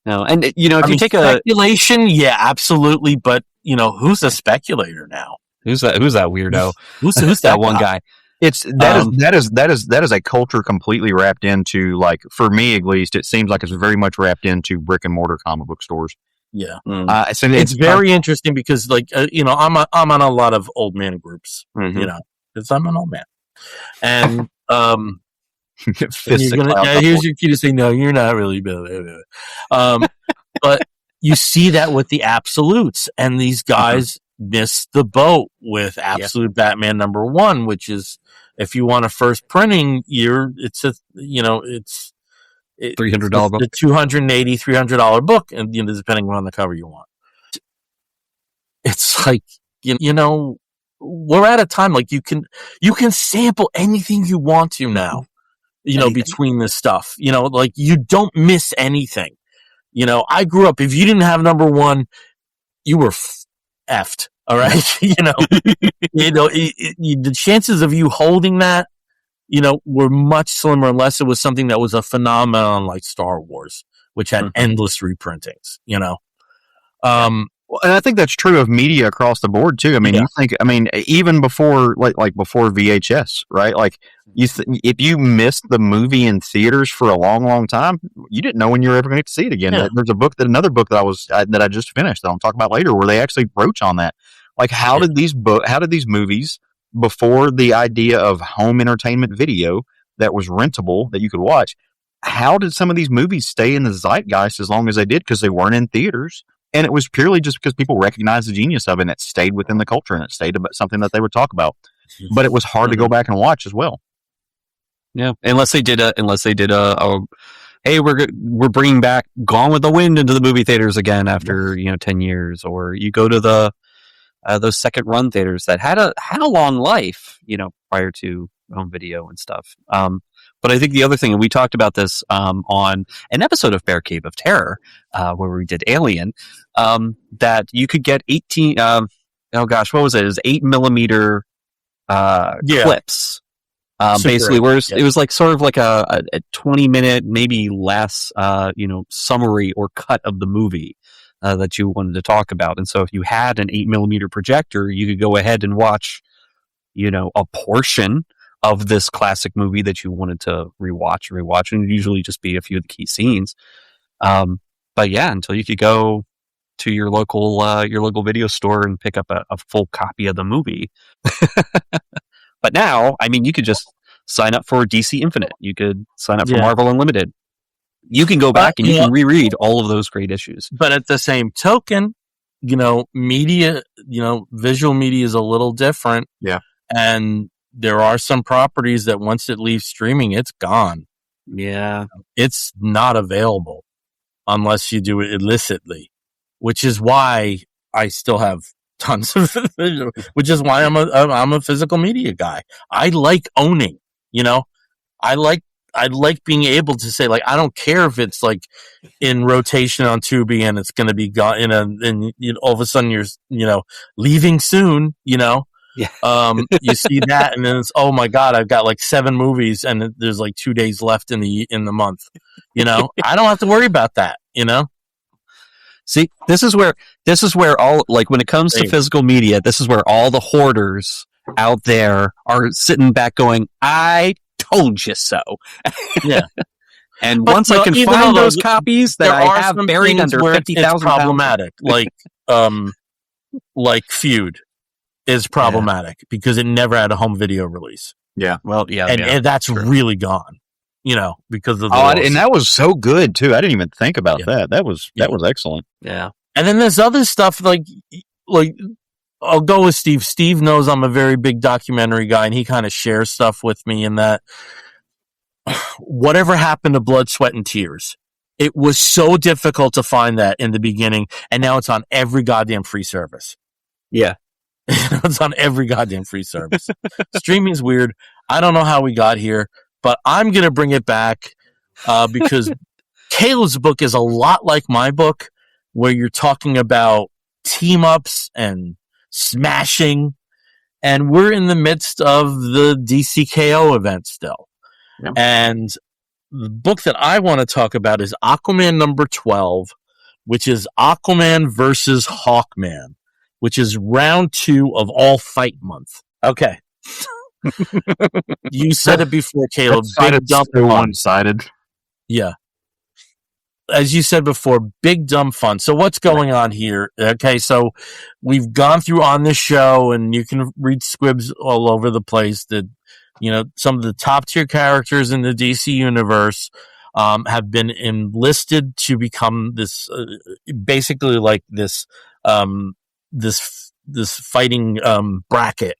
And if you take speculation, absolutely. But who's a speculator now? Who's that weirdo? Who's that one guy? That is a culture completely wrapped into, like, for me at least, it seems like it's very much wrapped into brick and mortar comic book stores. Yeah, so it's very interesting because, like, I'm on a lot of old man groups. Because I'm an old man, and Here's your cue to say, no, you're not really. But you see that with the absolutes, and these guys missed the boat with Absolute Batman #1, which is, if you want a first printing, it's $300 book, the $280, $300 book, and depending on the cover you want. It's like we're at a time like you can sample anything you want to now. Between this stuff, like you don't miss anything. I grew up, if you didn't have #1, you were effed. All right. The chances of you holding that, were much slimmer unless it was something that was a phenomenon like Star Wars, which had endless reprintings, and I think that's true of media across the board too. I mean, even before like before VHS, right? Like if you missed the movie in theaters for a long, long time, you didn't know when you were ever going to see it again. Yeah. There's another book that I just finished that I'll talk about later, where they actually broach on that. Like, how did these movies, before the idea of home entertainment video that was rentable that you could watch, how did some of these movies stay in the zeitgeist as long as they did? Because they weren't in theaters. And it was purely just because people recognized the genius of it, and it stayed within the culture, and it stayed about something that they would talk about. But it was hard to go back and watch as well. Yeah, unless they did a hey, we're bringing back Gone with the Wind into the movie theaters again after 10 years, or you go to those second run theaters that had a long life, prior to home video and stuff. But I think the other thing, and we talked about this on an episode of Bear Cave of Terror, where we did Alien, that you could get 18. What was it? It was 8mm clips. Basically, where it was like sort of like a 20-minute, maybe less, summary or cut of the movie that you wanted to talk about. And so if you had an 8mm projector, you could go ahead and watch, a portion of this classic movie that you wanted to rewatch, and it'd usually just be a few of the key scenes. But yeah, until you could go to your local video store and pick up a full copy of the movie. But now, I mean, you could just sign up for DC Infinite. You could sign up for Marvel Unlimited. You can go back and you can reread all of those great issues. But at the same token, media, visual media is a little different. Yeah. And there are some properties that once it leaves streaming, it's gone. Yeah. It's not available unless you do it illicitly, which is why I still have tons of visual, which is why I'm a physical media guy. I like owning, I like being able to say, like, I don't care if it's like in rotation on Tubi and it's going to be gone and all of a sudden you're, leaving soon, Yeah. You see that, and then it's, oh my God, I've got like 7 movies, and there's like 2 days left in the month. I don't have to worry about that. See, this is where all, like, when it comes to physical media, this is where all the hoarders out there are sitting back going, "I told you so." Yeah. And once I can find those copies that I have buried under 50,000 problematic, like Feud is problematic because it never had a home video release. Yeah. Well, yeah. And that's really gone, because of the and that was so good too. I didn't even think about that. That was excellent. Yeah. And then there's other stuff like I'll go with Steve. Steve knows I'm a very big documentary guy, and he kind of shares stuff with me in that whatever happened to Blood, Sweat, and Tears, it was so difficult to find that in the beginning, and now it's on every goddamn free service. Yeah. It's on every goddamn free service. Streaming's weird. I don't know how we got here, but I'm going to bring it back because Caleb's book is a lot like my book, where you're talking about team-ups and smashing, and we're in the midst of the DCKO event still. Yeah. And the book that I want to talk about is Aquaman #12, which is Aquaman versus Hawkman, which is round 2 of All Fight Month. Okay. You said it before, Caleb. Big dumb fun. One-sided. Yeah. As you said before, big dumb fun. So what's going on here? Okay, so we've gone through on this show, and you can read squibs all over the place that some of the top tier characters in the DC universe have been enlisted to become this basically like this fighting bracket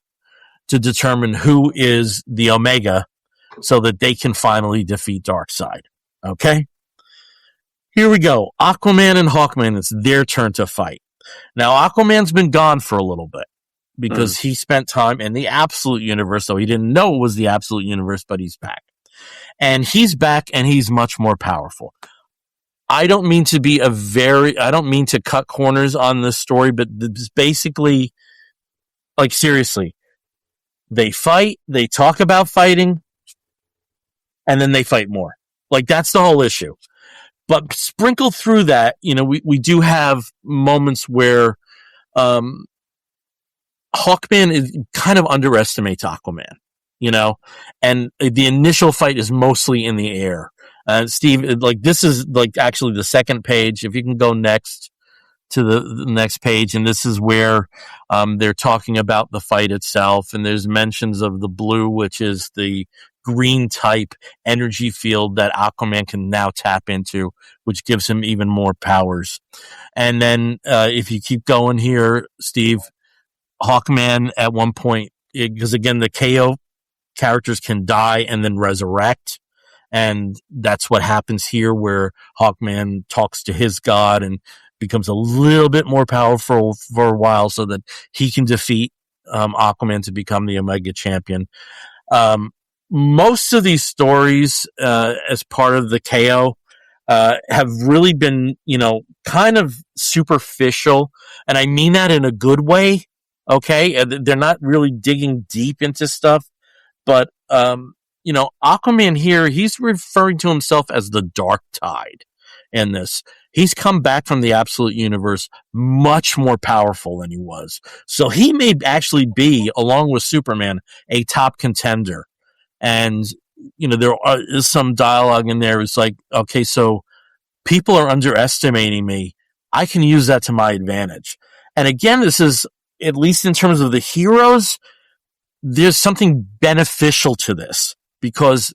to determine who is the Omega, so that they can finally defeat Darkseid. Okay, here we go. Aquaman and Hawkman. It's their turn to fight. Now, Aquaman's been gone for a little bit because he spent time in the Absolute Universe, so he didn't know it was the Absolute Universe, but he's back. And he's back, and he's much more powerful. I don't mean to cut corners on this story, but it's basically, like, seriously, they fight, they talk about fighting, and then they fight more. Like, that's the whole issue. But sprinkled through that, we do have moments where Hawkman kind of underestimates Aquaman, and the initial fight is mostly in the air. Steve, like, this is like actually the second page. If you can go next to the next page, and this is where they're talking about the fight itself, and there's mentions of the blue, which is the green type energy field that Aquaman can now tap into, which gives him even more powers. And then if you keep going here, Steve, Hawkman at one point, because again, the KO characters can die and then resurrect. And that's what happens here, where Hawkman talks to his god and becomes a little bit more powerful for a while so that he can defeat Aquaman to become the Omega champion. Most of these stories, as part of the KO, have really been, kind of superficial. And I mean that in a good way. Okay. They're not really digging deep into stuff, but, Aquaman here, he's referring to himself as the Dark Tide in this. He's come back from the Absolute Universe much more powerful than he was. So he may actually be, along with Superman, a top contender. And, there is some dialogue in there. It's like, okay, so people are underestimating me. I can use that to my advantage. And again, this is, at least in terms of the heroes, there's something beneficial to this. Because,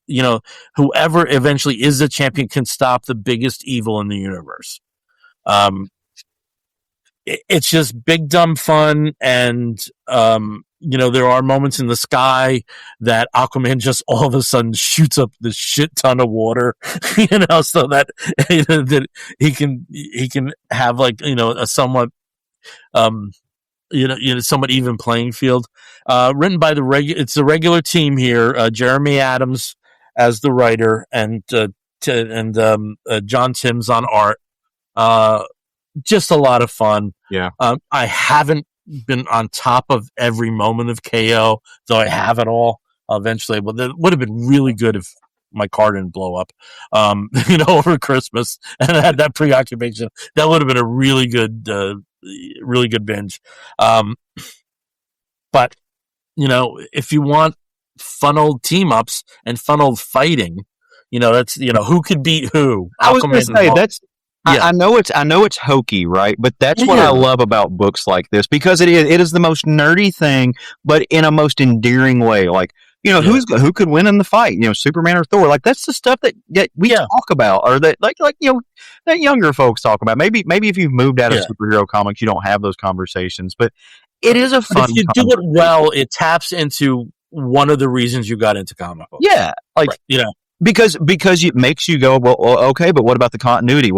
whoever eventually is the champion can stop the biggest evil in the universe. It's just big, dumb fun. And, there are moments in the sky that Aquaman just all of a sudden shoots up this shit ton of water, so that, that he can have like, a somewhat, somewhat even playing field. Written by it's the regular team here. Jeremy Adams as the writer, and John Timms on art. Just a lot of fun. Yeah. I haven't been on top of every moment of KO, though I have it all eventually. But that would have been really good if my car didn't blow up, over Christmas, and I had that preoccupation. That would have been a really good binge. But, if you want fun old team ups and fun old fighting, that's, who could beat who? I was going to say that's, yeah. I know it's hokey, right? But that's what I love about books like this, because it is the most nerdy thing, but in a most endearing way. Like, who could win in the fight? Superman or Thor? Like, that's the stuff that we talk about, or that that younger folks talk about. Maybe if you've moved out of superhero comics, you don't have those conversations, but it is a fun. If you do it well, it taps into one of the reasons you got into comic books. Yeah, like because it makes you go, well, okay, but what about the continuity?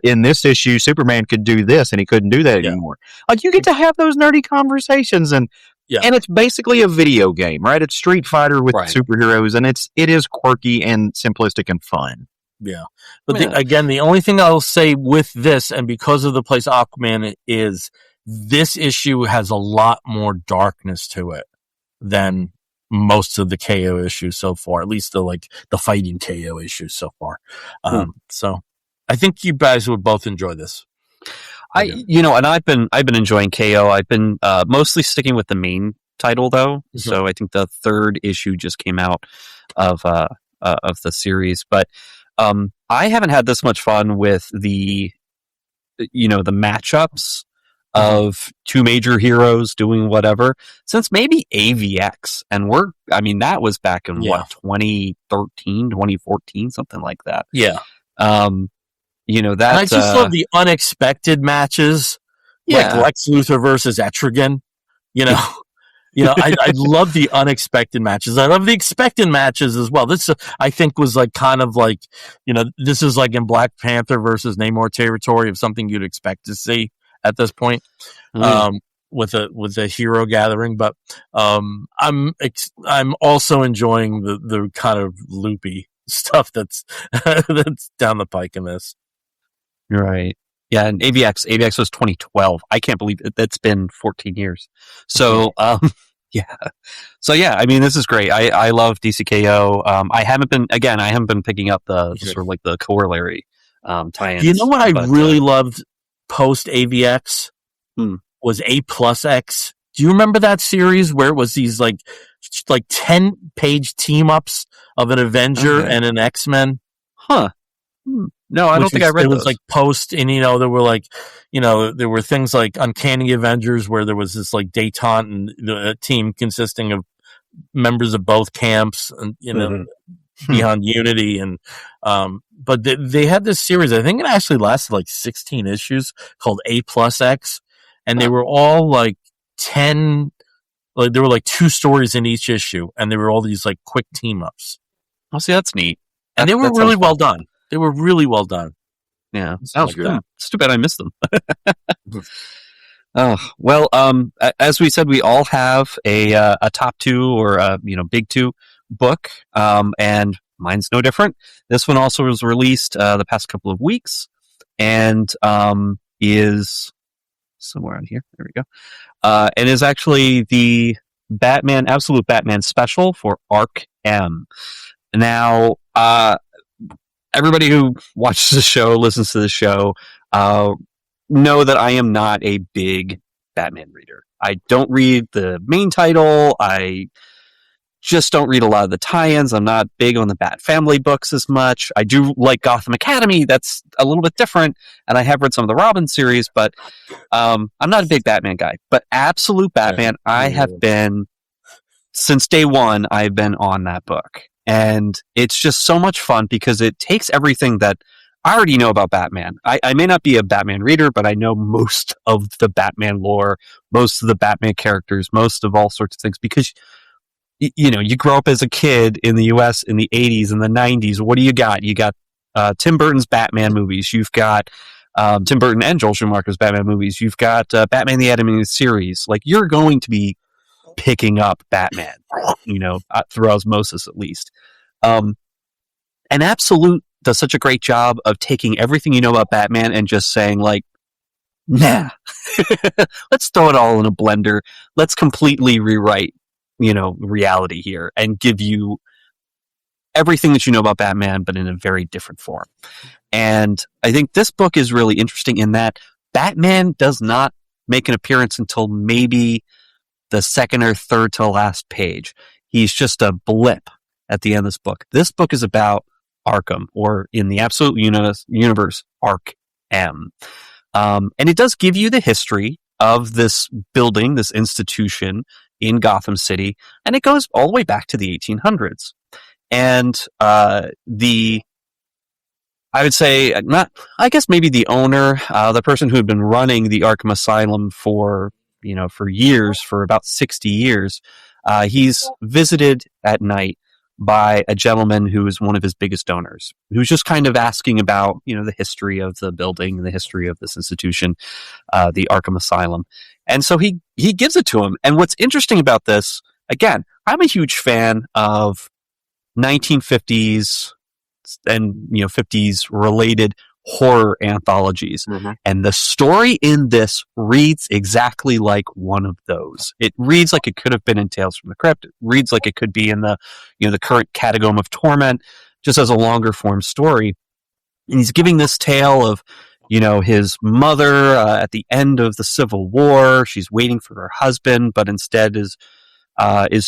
In this issue, Superman could do this, and he couldn't do that anymore. Like, you get to have those nerdy conversations, and it's basically a video game, right? It's Street Fighter with superheroes, and it is quirky and simplistic and fun. Yeah, but again, the only thing I'll say with this, and because of the place Aquaman is, this issue has a lot more darkness to it than most of the KO issues so far, at least the fighting KO issues so far. So I think you guys would both enjoy this. And I've been enjoying KO. I've been mostly sticking with the main title though. Mm-hmm. So I think the third issue just came out of the series, but I haven't had this much fun with the the matchups of two major heroes doing whatever since maybe AVX. And that was back in 2013, 2014, something like that. Yeah. That. And I just love the unexpected matches, like Lex Luthor versus Etrigan. I love the unexpected matches. I love the expected matches as well. This, I think, was like kind of like, this is like in Black Panther versus Namor territory of something you'd expect to see at this point, with a hero gathering. But I'm also enjoying the kind of loopy stuff that's down the pike in this. Right. Yeah, and AVX was 2012. I can't believe that's been 14 years. So, yeah. So, yeah, this is great. I love DCKO. I haven't been picking up the sort of like the corollary tie-ins. You know what I really loved post AVX was A+X. Do you remember that series where it was these like 10-page team-ups of an Avenger and an X-Men? Huh. No, I don't think I read those. It was like post, and there were like, there were things like Uncanny Avengers where there was this like detente and the team consisting of members of both camps, and beyond Unity, and but they had this series. I think it actually lasted like 16 issues called A+X, and they were all like 10. Like there were like 2 stories in each issue, and they were all these like quick team ups. Oh, see, that's neat, and they were really well done. They were really well done. Yeah, sounds good. It's too bad I missed them. Oh, well, as we said, we all have a top 2 or big 2 book, and mine's no different. This one also was released the past couple of weeks, and is somewhere on here. There we go. And is actually the Absolute Batman special for Ark-M. Now, everybody who watches the show, listens to the show, know that I am not a big Batman reader. I don't read the main title. I just don't read a lot of the tie-ins. I'm not big on the Bat Family books as much. I do like Gotham Academy. That's a little bit different. And I have read some of the Robin series, but I'm not a big Batman guy. But Absolute Batman, I have been, since day one, I've been on that book. And it's just so much fun because it takes everything that I already know about Batman. I may not be a Batman reader, but I know most of the Batman lore, most of the Batman characters, most of all sorts of things because, you grow up as a kid in the US in the 80s and the 90s. What do you got? You got Tim Burton's Batman movies. You've got Tim Burton and Joel Schumacher's Batman movies. You've got Batman the Animated Series. Like, you're going to be picking up Batman, through osmosis at least. And Absolute does such a great job of taking everything you know about Batman and just saying like, nah, let's throw it all in a blender. Let's completely rewrite, reality here and give you everything that you know about Batman, but in a very different form. And I think this book is really interesting in that Batman does not make an appearance until maybe the second or third to last page. He's just a blip at the end of this book. This book is about Arkham, or in the Absolute universe, Ark-M. And it does give you the history of this building, this institution in Gotham City, and it goes all the way back to the 1800s. And I would say, maybe the owner, the person who had been running the Arkham Asylum for years, for about 60 years, he's visited at night by a gentleman who is one of his biggest donors, who's just kind of asking about, the history of the building and the history of this institution, the Arkham Asylum. And so he gives it to him. And what's interesting about this, again, I'm a huge fan of 1950s and 50s related horror anthologies. Mm-hmm. And the story in this reads exactly like one of those. It reads like it could have been in Tales from the Crypt. It reads like it could be in the, the current Catacomb of Torment, just as a longer form story. And he's giving this tale of, his mother at the end of the Civil War. She's waiting for her husband, but instead is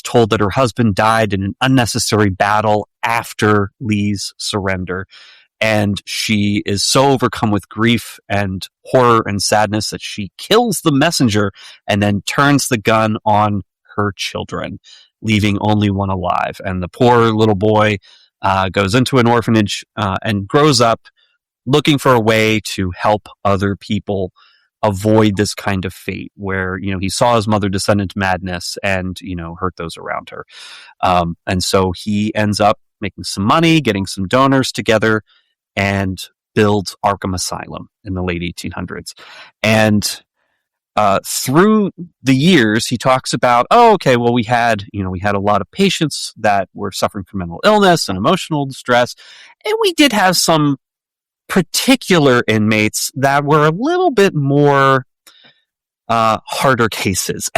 told that her husband died in an unnecessary battle after Lee's surrender. And she is so overcome with grief and horror and sadness that she kills the messenger and then turns the gun on her children, leaving only one alive. And the poor little boy goes into an orphanage and grows up looking for a way to help other people avoid this kind of fate where, he saw his mother descend into madness and, hurt those around her. And so he ends up making some money, getting some donors together, and builds Arkham Asylum in the late 1800s. And through the years, he talks about, we had a lot of patients that were suffering from mental illness and emotional distress, and we did have some particular inmates that were a little bit more harder cases.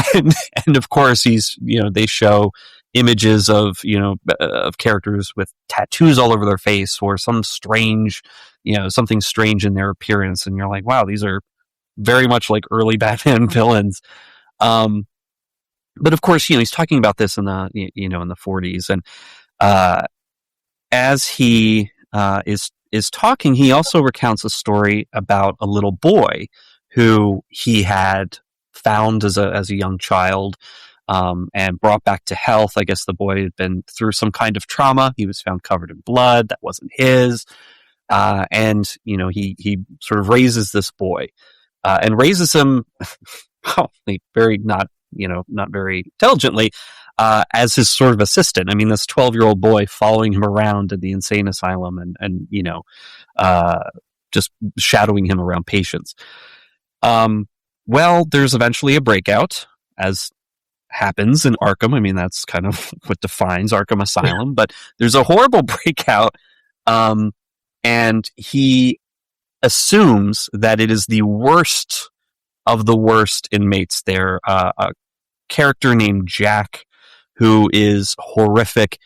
And of course, they show images of characters with tattoos all over their face or something strange in their appearance, and you're like, wow, these are very much like early Batman villains. But of course, he's talking about this in the in the 40s, and as he is talking, he also recounts a story about a little boy who he had found as a young child. And brought back to health. I guess the boy had been through some kind of trauma. He was found covered in blood that wasn't his. And he sort of raises this boy, and raises him very not very intelligently, as his sort of assistant. I mean, this 12-year-old boy following him around at the insane asylum and just shadowing him around patients. Well, there's eventually a breakout, as happens in Arkham. I mean, that's kind of what defines Arkham Asylum, but there's a horrible breakout, and he assumes that it is the worst of the worst inmates there. A character named Jack, who is horrific,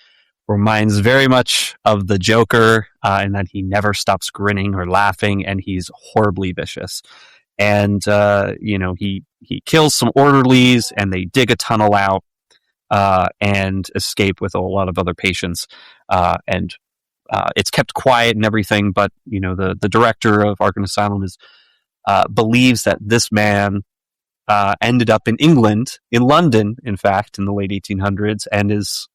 reminds very much of the Joker, in that he never stops grinning or laughing, and he's horribly vicious. And, he kills some orderlies, and they dig a tunnel out, and escape with a lot of other patients. And it's kept quiet and everything, but, the director of Arkham Asylum believes that this man ended up in England, in London, in fact, in the late 1800s, and is,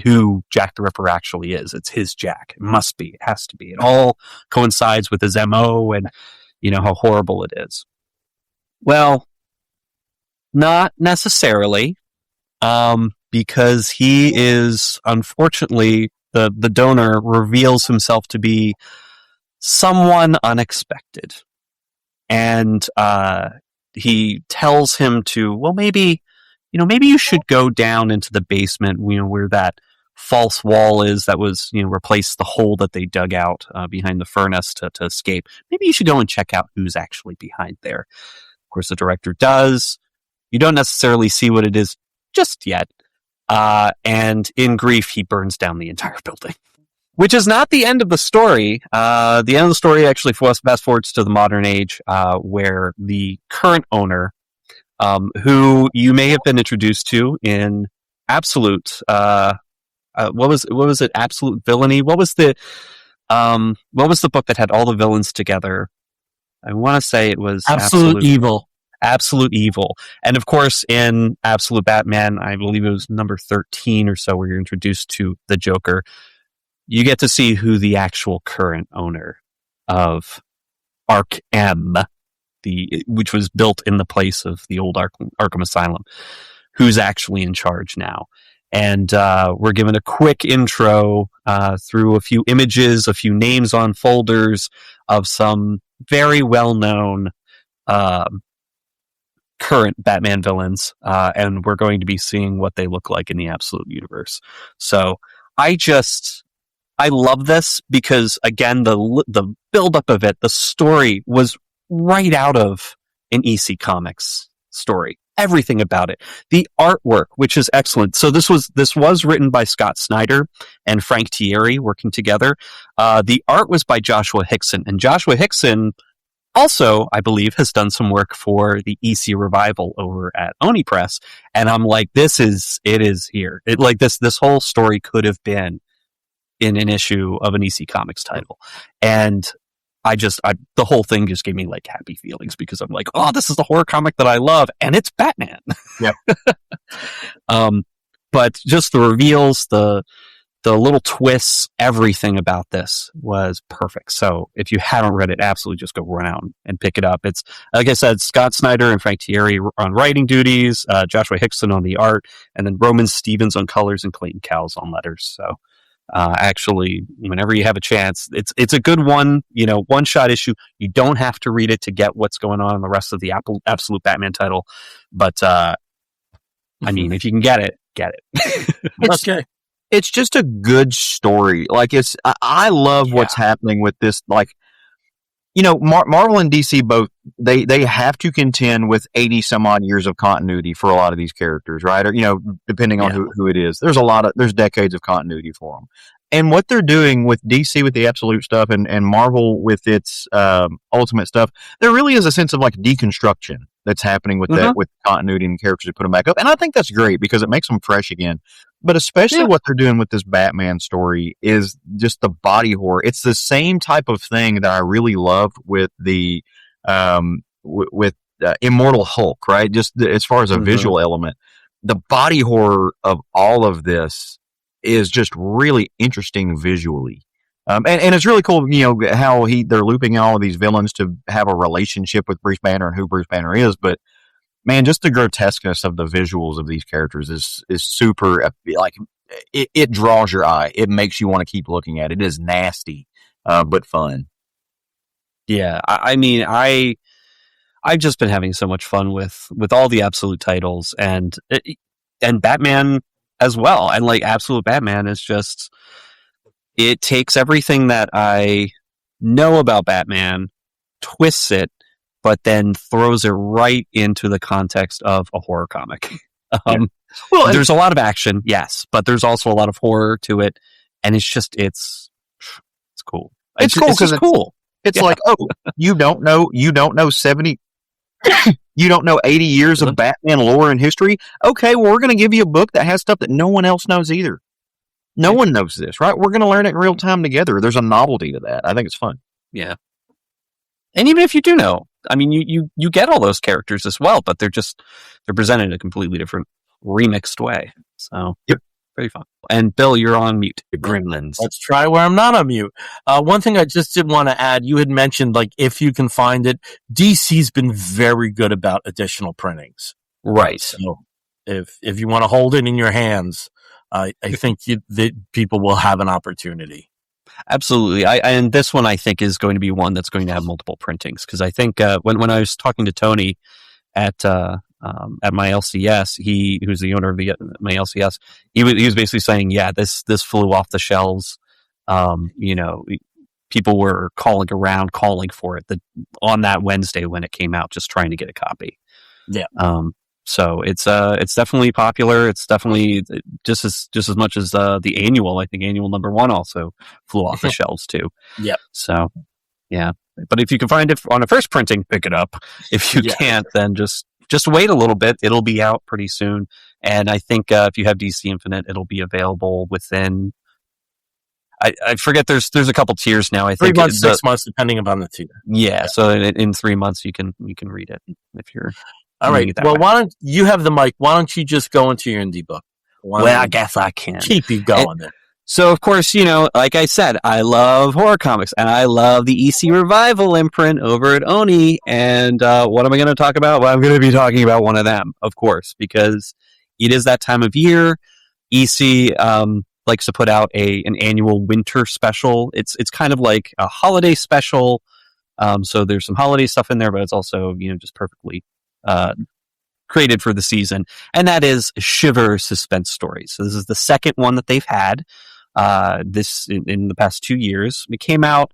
who Jack the Ripper actually is. It's his Jack. It must be. It has to be. It all coincides with his MO and, how horrible it is. Well, not necessarily, because he is, unfortunately, the donor reveals himself to be someone unexpected. And he tells him to, well, maybe you should go down into the basement, where that false wall is that was, replaced the hole that they dug out behind the furnace to escape. Maybe you should go and check out who's actually behind there. Of course, the director does. You don't necessarily see what it is just yet. And in grief, he burns down the entire building. Which is not the end of the story. The end of the story actually fast forwards to the modern age, where the current owner, who you may have been introduced to in Absolute, what was it? Absolute Villainy. What was the book that had all the villains together? I want to say it was Absolute Evil. Absolute Evil. And of course, in Absolute Batman, I believe it was number 13 or so, where you're introduced to the Joker. You get to see who the actual current owner of Ark-M, which was built in the place of the old Arkham Asylum, who's actually in charge now. And we're given a quick intro through a few images, a few names on folders of some very well-known current Batman villains, and we're going to be seeing what they look like in the Absolute universe. So I love this because, again, the buildup of it, the story was right out of an EC Comics story. Everything about it. The artwork, which is excellent. So this was written by Scott Snyder and Frank Thierry working together. The art was by Joshua Hickson, and Joshua Hickson also, I believe, has done some work for the EC revival over at Oni Press. And I'm like, it is here. This whole story could have been in an issue of an EC Comics title. And the whole thing just gave me like happy feelings because I'm like, oh, this is the horror comic that I love, and it's Batman. Yep. But just the reveals, the little twists, everything about this was perfect. So if you haven't read it, absolutely just go run out and pick it up. It's, like I said, Scott Snyder and Frank Thierry on writing duties, Joshua Hickson on the art, and then Roman Stevens on colors and Clayton Cowles on letters. So actually, whenever you have a chance, it's a good one, one shot issue. You don't have to read it to get what's going on in the rest of the Absolute Batman title. But I mean, if you can get it, get it. Okay. It's just a good story. Like I love what's happening with this. Like, Marvel and DC both, they have to contend with 80 some odd years of continuity for a lot of these characters, right? Or, depending on who it is, there's decades of continuity for them. And what they're doing with DC with the Absolute stuff and Marvel with its Ultimate stuff, there really is a sense of like deconstruction that's happening with that, with continuity and characters to put them back up. And I think that's great because it makes them fresh again. But especially what they're doing with this Batman story is just the body horror. It's the same type of thing that I really love with the Immortal Hulk, right? Just as far as a visual element, the body horror of all of this is just really interesting visually. And it's really cool, how they're looping all of these villains to have a relationship with Bruce Banner and who Bruce Banner is. But man, just the grotesqueness of the visuals of these characters is super, like, it draws your eye. It makes you want to keep looking at it. It is nasty, but fun. Yeah. I mean, I've just been having so much fun with all the Absolute titles and Batman as well. And like Absolute Batman is just, it takes everything that I know about Batman, twists it, but then throws it right into the context of a horror comic. Well, there's a lot of action, yes, but there's also a lot of horror to it, and it's cool. It's cool because it's cool. It's like, oh, you don't know 70, you don't know 80 years of Batman lore and history. Okay, well, we're going to give you a book that has stuff that no one else knows either. No one knows this, right? We're going to learn it in real time together. There's a novelty to that. I think it's fun. Yeah. And even if you do know, I mean, you get all those characters as well, but they're presented in a completely different remixed way. So, very fun. And Bill, you're on mute. The Gremlins. Let's try where I'm not on mute. One thing I just did want to add, you had mentioned, like, if you can find it, DC's been very good about additional printings. Right. So if you want to hold it in your hands, I think that people will have an opportunity. Absolutely. And this one I think is going to be one that's going to have multiple printings, because I think when I was talking to Tony at my LCS, who's the owner of my LCS, he was basically saying, this flew off the shelves. People were calling for it on that Wednesday when it came out, just trying to get a copy. Yeah. So it's definitely popular. It's definitely just as much as the annual. I think annual #1 also flew off the shelves too. Yep. So yeah, but if you can find it on a first printing, pick it up. If you can't, then just wait a little bit. It'll be out pretty soon. And I think if you have DC Infinite, it'll be available within. I forget. There's a couple tiers now. I think 3 months, 6 months, depending upon the tier. Yeah. So in 3 months, you can read it if you're. All right. Well, why don't you have the mic? Why don't you just go into your indie book? I guess I can keep you going there. So, of course, like I said, I love horror comics, and I love the EC Revival imprint over at Oni. And what am I going to talk about? Well, I'm going to be talking about one of them, of course, because it is that time of year. EC likes to put out an annual winter special. It's kind of like a holiday special. So there's some holiday stuff in there, but it's also just perfectly created for the season, and that is ShiverSuspensestories. So this is the second one that they've had this in the past 2 years. It came out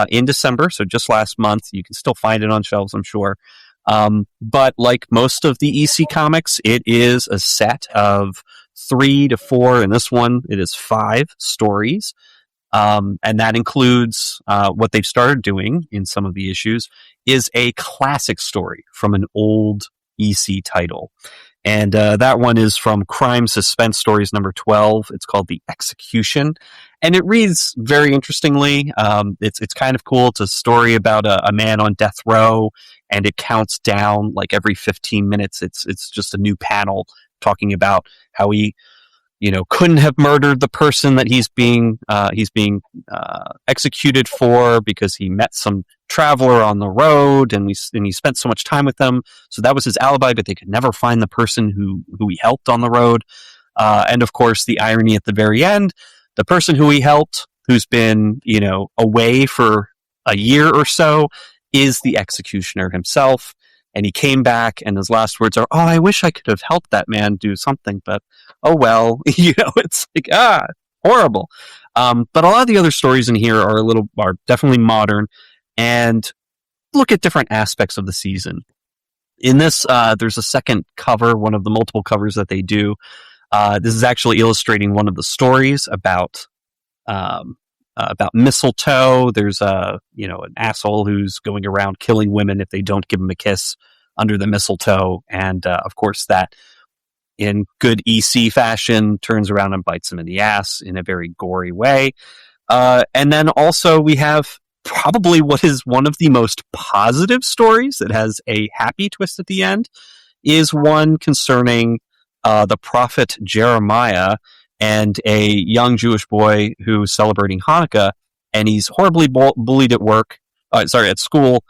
in December, so just last month. You can still find it on shelves, I'm sure. But like most of the EC comics, it is a set of 3 to 4, and this one it is 5 stories. And that includes what they've started doing in some of the issues is a classic story from an old EC title. And that one is from Crime Suspense Stories number 12. It's called The Execution. And it reads very interestingly. It's kind of cool. It's a story about a man on death row, and it counts down like every 15 minutes. It's just a new panel talking about how he, couldn't have murdered the person that he's being executed for, because he met some traveler on the road and he spent so much time with them. So that was his alibi, but they could never find the person who he helped on the road. And of course, the irony at the very end, the person who he helped, who's been, away for a year or so, is the executioner himself. And he came back, and his last words are, "Oh, I wish I could have helped that man do something, but oh well." It's like, horrible. But a lot of the other stories in here are definitely modern and look at different aspects of the season. In this, there's a second cover, one of the multiple covers that they do. This is actually illustrating one of the stories about mistletoe. There's an asshole who's going around killing women if they don't give him a kiss under the mistletoe, and of course that, in good EC fashion, turns around and bites him in the ass in a very gory way. And then also we have probably what is one of the most positive stories that has a happy twist at the end, is one concerning the prophet Jeremiah and a young Jewish boy who's celebrating Hanukkah, and he's horribly bullied at school.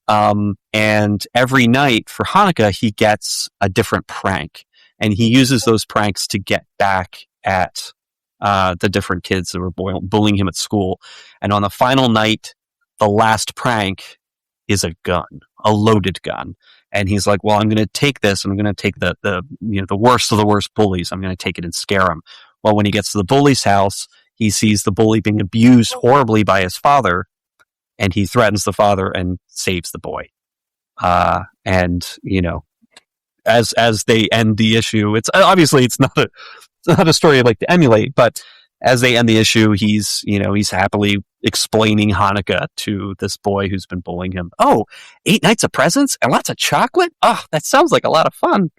And every night for Hanukkah, he gets a different prank, and he uses those pranks to get back at the different kids that were bullying him at school. And on the final night, the last prank is a gun, a loaded gun. And he's like, well, I'm going to take this, and I'm going to take the worst of the worst bullies. I'm going to take it and scare them. Well, when he gets to the bully's house, he sees the bully being abused horribly by his father, and he threatens the father and saves the boy. And as they end the issue, it's obviously it's not a story I'd like to emulate, but as they end the issue, he's happily explaining Hanukkah to this boy who's been bullying him. Oh, 8 nights of presents and lots of chocolate? Oh, that sounds like a lot of fun.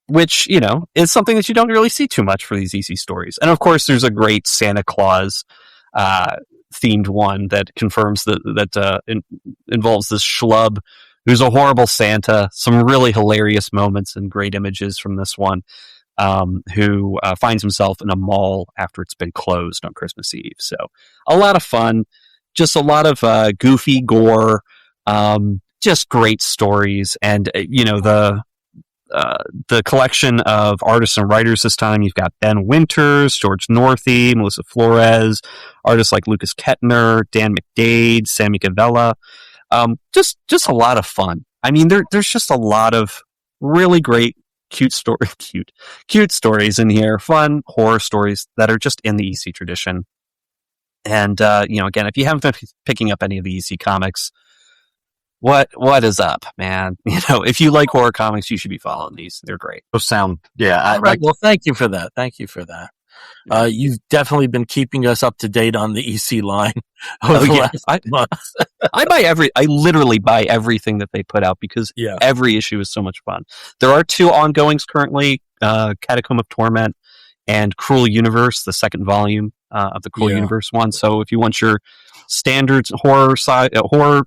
Which, is something that you don't really see too much for these EC stories. And of course, there's a great Santa Claus themed one that confirms that involves this schlub who's a horrible Santa. Some really hilarious moments and great images from this one. Who finds himself in a mall after it's been closed on Christmas Eve. So a lot of fun, just a lot of goofy gore, just great stories. And, the collection of artists and writers this time, you've got Ben Winters, George Northey, Melissa Flores, artists like Lucas Kettner, Dan McDade, Sammy Cavella. Just a lot of fun. I mean, there's just a lot of really great cute stories in here, fun horror stories that are just in the EC tradition. And again, if you haven't been picking up any of the EC comics, what is up, man? If you like horror comics, you should be following these. They're great. Those sound, well, thank you for that. You've definitely been keeping us up to date on the EC line over the last months. I literally buy everything that they put out because every issue is so much fun. There are 2 ongoings currently, Catacomb of Torment and Cruel Universe, the second volume of the Cruel Universe one. So if you want your standard horror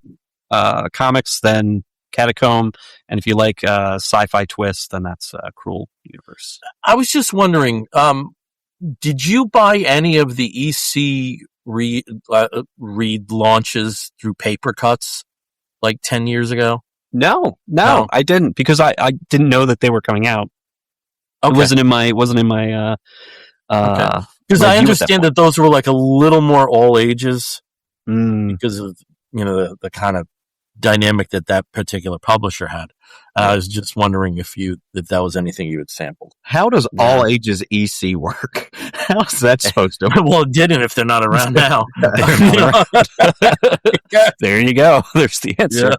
comics, then Catacomb, and if you like sci-fi twists, then that's Cruel Universe. I was just wondering, did you buy any of the EC read launches through paper cuts like 10 years ago? No, I didn't, because I didn't know that they were coming out. Okay. It wasn't in my okay. Because I understand that those were like a little more all ages because of the kind of dynamic that particular publisher had. I was just wondering if that was anything you had sampled. How does all ages EC work? How's that supposed to work? Well, it didn't if they're not around now. There you go. There's the answer.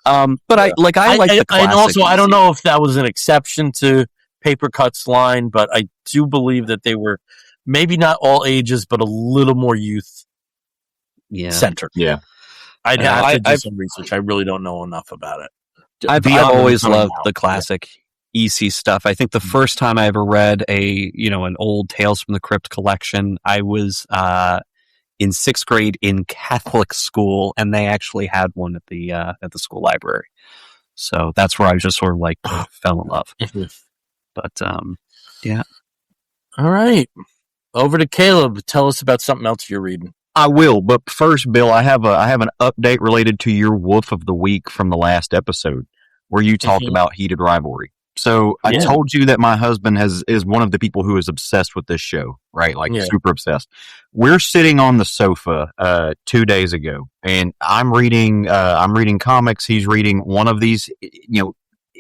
Yeah. But I like the classic. And also, EC. I don't know if that was an exception to Paper Cut's line, but I do believe that they were maybe not all ages, but a little more youth centered. Yeah. I'd have to do some research. I really don't know enough about it. I've always loved the classic EC stuff. I think the first time I ever read an old Tales from the Crypt collection, I was in 6th grade in Catholic school, and they actually had one at the school library. So that's where I just sort of like fell in love. But yeah. All right. Over to Caleb. Tell us about something else you're reading. I will, but first, Bill, I have an update related to your Wolf of the Week from the last episode, where you talked about heated rivalry. So I told you that my husband is one of the people who is obsessed with this show, right? Like super obsessed. We're sitting on the sofa 2 days ago, and I'm reading comics. He's reading one of these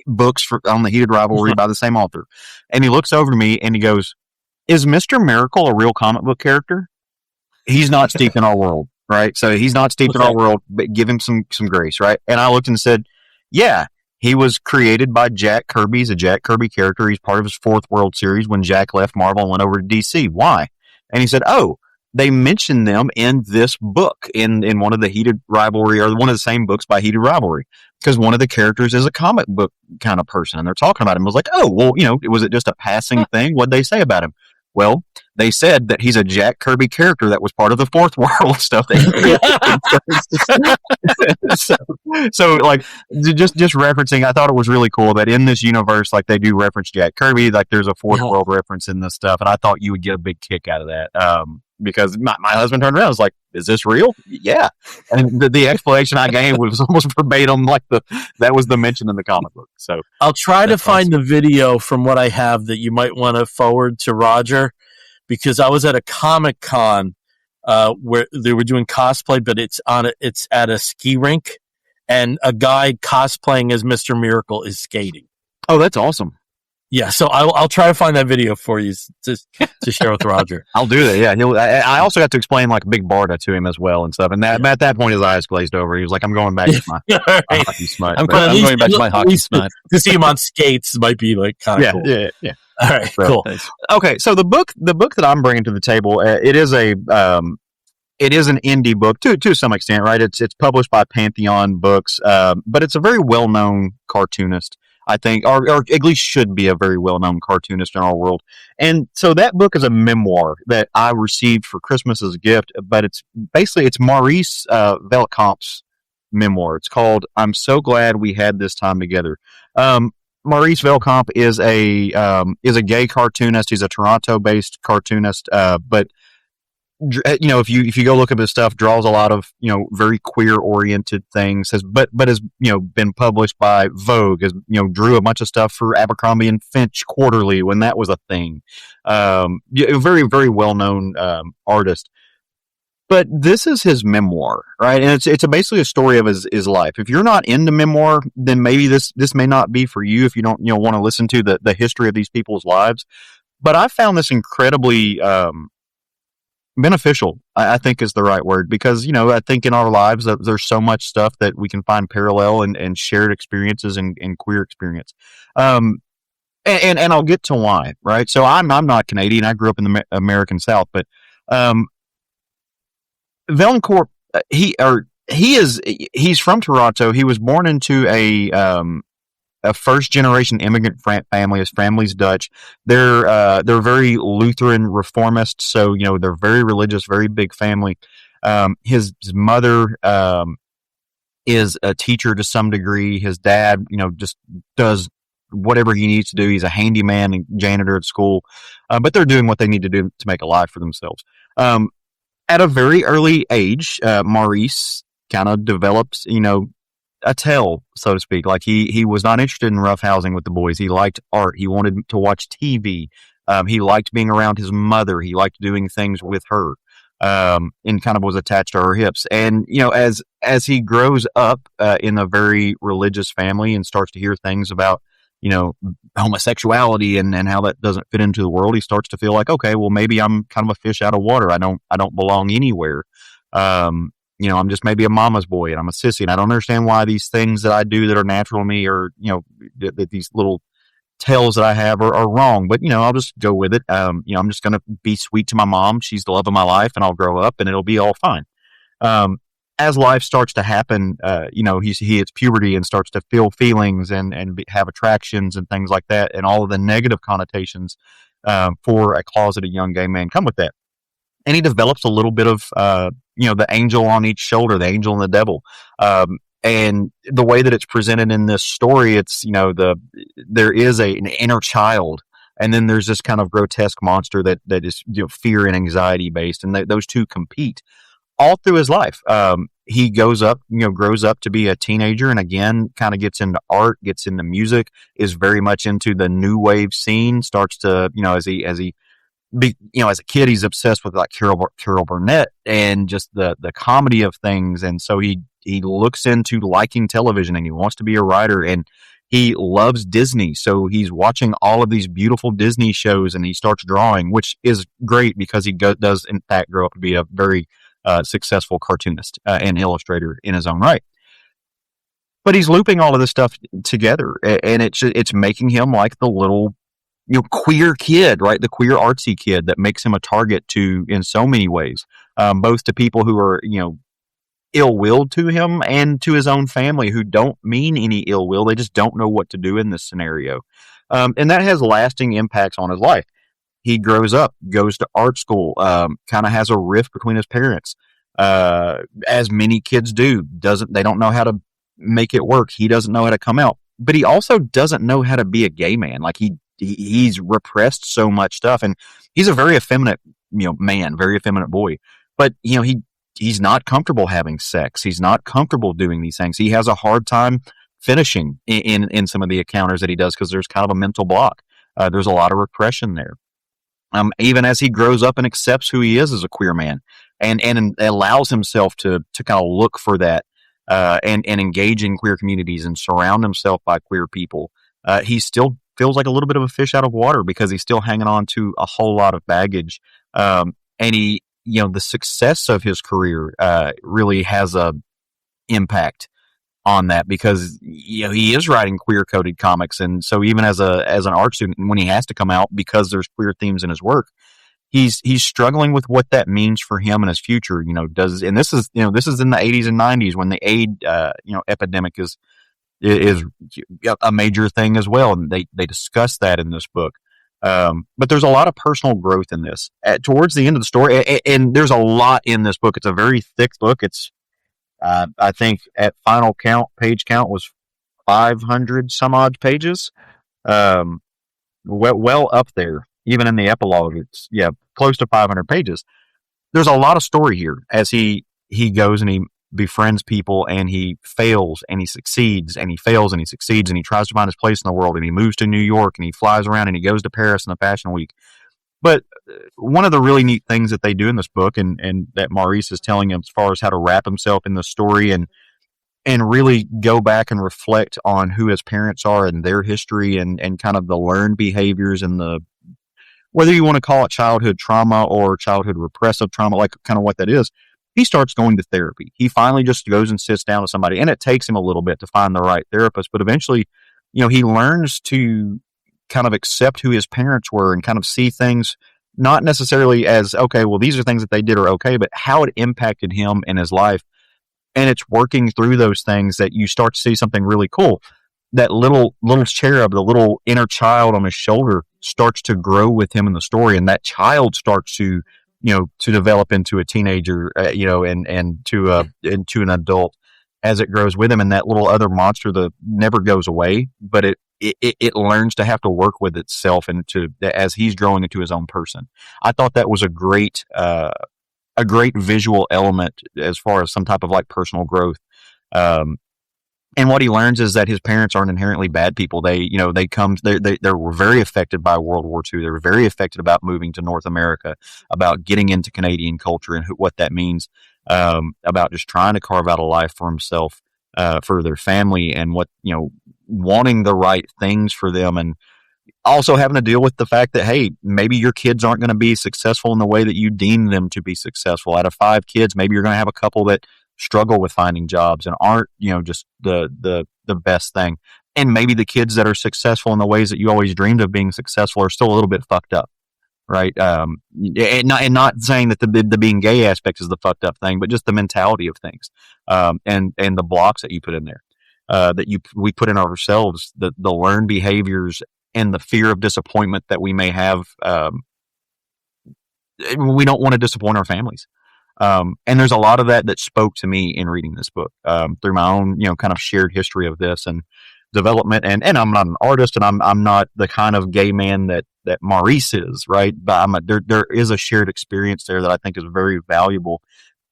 books on the heated rivalry by the same author, and he looks over to me and he goes, "Is Mr. Miracle a real comic book character?" He's not steeped in our world, right? So he's not steeped in our world, but give him some grace, right? And I looked and said, yeah, he was created by Jack Kirby. He's a Jack Kirby character. He's part of his 4th World Series when Jack left Marvel and went over to DC. Why? And he said, oh, they mentioned them in this book, in one of the heated rivalry, or one of the same books by heated rivalry, because one of the characters is a comic book kind of person, and they're talking about him. I was like, oh, well, was it just a passing thing? What'd they say about him? Well, they said that he's a Jack Kirby character that was part of the 4th World stuff. so like, just referencing, I thought it was really cool that in this universe, like, they do reference Jack Kirby, like there's a 4th World reference in this stuff, and I thought you would get a big kick out of that. Because my husband turned around and was like, is this real? Yeah. And the explanation I gave was almost verbatim, like that was the mention in the comic book. So I'll try to find the video from what I have that you might want to forward to Roger, because I was at a Comic-Con where they were doing cosplay, but it's at a ski rink, and a guy cosplaying as Mr. Miracle is skating. Oh, that's awesome. Yeah, so I'll try to find that video for you to share with Roger. I'll do that. Yeah, I also got to explain like Big Barda to him as well and stuff. And at that point, his eyes glazed over. He was like, "I'm going back to my hockey smut." I'm going back to my hockey smut. To see him on skates might be like kind of cool. Yeah. All right, cool. Thanks. Okay, so the book that I'm bringing to the table, it is an indie book to some extent, right? It's published by Pantheon Books, but it's a very well known cartoonist, I think, or at least should be a very well-known cartoonist in our world. And so that book is a memoir that I received for Christmas as a gift, but it's Mauruce Vellekoop's memoir. It's called "I'm So Glad We Had This Time Together." Mauruce Vellekoop is a gay cartoonist. He's a Toronto-based cartoonist, but if you go look at his stuff, draws a lot of very queer oriented things. But has been published by Vogue. Has drew a bunch of stuff for Abercrombie and Finch Quarterly when that was a thing. A very, very well known artist. But this is his memoir, right? And it's basically a story of his life. If you're not into memoir, then maybe this may not be for you. If you don't want to listen to the history of these people's lives. But I found this incredibly beneficial, I think is the right word, because I think in our lives there's so much stuff that we can find parallel and shared experiences and queer experience, and I'll get to why, right? So I'm not Canadian. I grew up in the American South, but Vellekoop, he's from Toronto. He was born into a first-generation immigrant family. His family's Dutch. They're very Lutheran reformist, so they're very religious, very big family. His mother is a teacher to some degree. His dad, just does whatever he needs to do. He's a handyman and janitor at school, but they're doing what they need to do to make a life for themselves. At a very early age, Mauruce kind of develops, a tell, so to speak. Like he was not interested in roughhousing with the boys. He liked art. He wanted to watch TV. He liked being around his mother. He liked doing things with her, and kind of was attached to her hips. And as he grows up in a very religious family and starts to hear things about homosexuality and how that doesn't fit into the world, he starts to feel like, okay, well, maybe I'm kind of a fish out of water. I don't belong anywhere. I'm just maybe a mama's boy and I'm a sissy, and I don't understand why these things that I do that are natural to me, or that these little tells that I have are wrong. But I'll just go with it. I'm just going to be sweet to my mom. She's the love of my life, and I'll grow up and it'll be all fine. as life starts to happen, he hits puberty and starts to feel feelings and have attractions and things like that, and all of the negative connotations for a closeted young gay man come with that. And he develops a little bit of, the angel on each shoulder, the angel and the devil. And the way that it's presented in this story, it's, there is an inner child, and then there's this kind of grotesque monster that is, fear and anxiety based, and those two compete all through his life. He grows up to be a teenager, and again, kind of gets into art, gets into music, is very much into the new wave scene, starts to, as a kid, he's obsessed with like Carol Burnett and just the comedy of things. And so he looks into liking television, and he wants to be a writer, and he loves Disney. So he's watching all of these beautiful Disney shows, and he starts drawing, which is great because he does in fact grow up to be a very successful cartoonist and illustrator in his own right. But he's looping all of this stuff together, and it's making him like the little, queer kid, right? The queer artsy kid that makes him a target to, in so many ways, both to people who are, ill-willed to him and to his own family who don't mean any ill will. They just don't know what to do in this scenario. And that has lasting impacts on his life. He grows up, goes to art school, kind of has a rift between his parents, as many kids do. They don't know how to make it work. He doesn't know how to come out, but he also doesn't know how to be a gay man. Like he's repressed so much stuff, and he's a very effeminate, man, very effeminate boy. But he's not comfortable having sex. He's not comfortable doing these things. He has a hard time finishing in some of the encounters that he does because there's kind of a mental block. There's a lot of repression there. Even as he grows up and accepts who he is as a queer man, and allows himself to kind of look for that, and engage in queer communities and surround himself by queer people, he still feels like a little bit of a fish out of water because he's still hanging on to a whole lot of baggage. And he, the success of his career really has a impact on that because he is writing queer coded comics, and so even as an art student, when he has to come out because there's queer themes in his work, he's struggling with what that means for him and his future. This is in the 80s and 90s when the AIDS epidemic is a major thing as well, and they discuss that in this book. But there's a lot of personal growth in this. Towards the end of the story, and there's a lot in this book. It's a very thick book. It's I think at final page count was 500 some odd pages. Well up there. Even in the epilogue, it's close to 500 pages. There's a lot of story here as he goes and he befriends people, and he fails and he succeeds, and he fails and he succeeds, and he tries to find his place in the world, and he moves to New York, and he flies around, and he goes to Paris in the Fashion Week. But one of the really neat things that they do in this book, and that Maurice is telling him as far as how to wrap himself in the story and really go back and reflect on who his parents are and their history and kind of the learned behaviors and the, whether you want to call it childhood trauma or childhood repressive trauma, like kind of what that is, he starts going to therapy. He finally just goes and sits down with somebody, and it takes him a little bit to find the right therapist, but eventually, he learns to kind of accept who his parents were and kind of see things not necessarily as, okay, well, these are things that they did are okay, but how it impacted him in his life. And it's working through those things that you start to see something really cool. That little cherub, the little inner child on his shoulder starts to grow with him in the story. And that child starts to, to develop into a teenager, and to an adult as it grows with him. And that little other monster that never goes away, but it learns to have to work with itself and as he's growing into his own person. I thought that was a great visual element as far as some type of like personal growth. And what he learns is that his parents aren't inherently bad people. They were very affected by World War II. They were very affected about moving to North America, about getting into Canadian culture and what that means, about just trying to carve out a life for himself, for their family, and what, wanting the right things for them, and also having to deal with the fact that, hey, maybe your kids aren't going to be successful in the way that you deem them to be successful. Out of 5 kids, maybe you're going to have a couple that struggle with finding jobs and aren't, just the best thing. And maybe the kids that are successful in the ways that you always dreamed of being successful are still a little bit fucked up. right? And not saying that the being gay aspect is the fucked up thing, but just the mentality of things, and the blocks that you put in there, we put in ourselves, the learned behaviors and the fear of disappointment that we may have. We don't want to disappoint our families. And there's a lot of that spoke to me in reading this book, through my own, kind of shared history of this and development. And I'm not an artist, and I'm not the kind of gay man that Maurice is, right? But there is a shared experience there that I think is very valuable.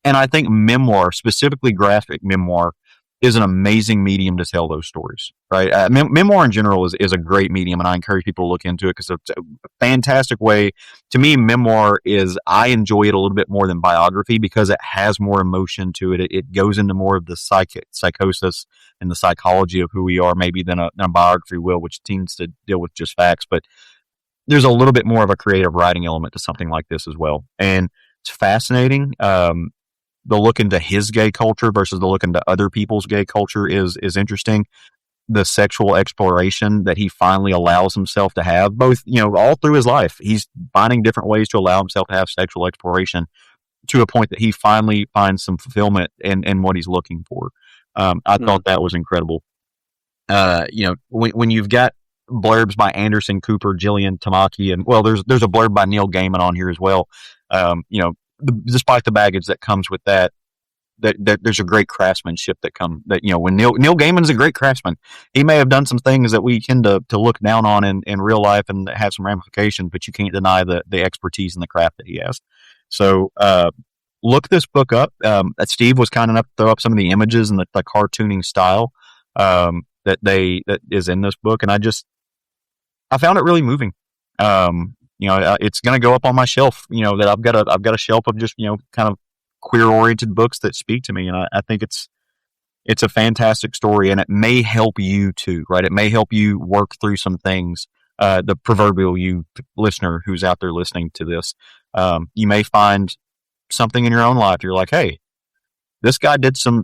And I think memoir, specifically graphic memoir, is an amazing medium to tell those stories, right? Memoir in general is a great medium, and I encourage people to look into it because it's a fantastic way. To me, memoir I enjoy it a little bit more than biography because it has more emotion to it. It goes into more of the psychosis and the psychology of who we are, maybe than a biography will, which tends to deal with just facts. But there's a little bit more of a creative writing element to something like this as well. And it's fascinating. The look into his gay culture versus the look into other people's gay culture is interesting. The sexual exploration that he finally allows himself to have, both, all through his life, he's finding different ways to allow himself to have sexual exploration to a point that he finally finds some fulfillment in what he's looking for. I thought that was incredible. When you've got blurbs by Anderson Cooper, Gillian Tamaki, and there's a blurb by Neil Gaiman on here as well. Despite the baggage that comes with that there's a great craftsmanship when Neil Gaiman's a great craftsman. He may have done some things that we tend to look down on in real life and have some ramifications, but you can't deny the expertise and the craft that he has. So, look this book up. Steve was kind enough to throw up some of the images and the cartooning style, that is in this book. And I found it really moving. It's going to go up on my shelf, that I've got a shelf of just, kind of queer oriented books that speak to me. And I think it's a fantastic story, and it may help you too, right? It may help you work through some things. The proverbial you listener who's out there listening to this, you may find something in your own life. You're like, hey, this guy did some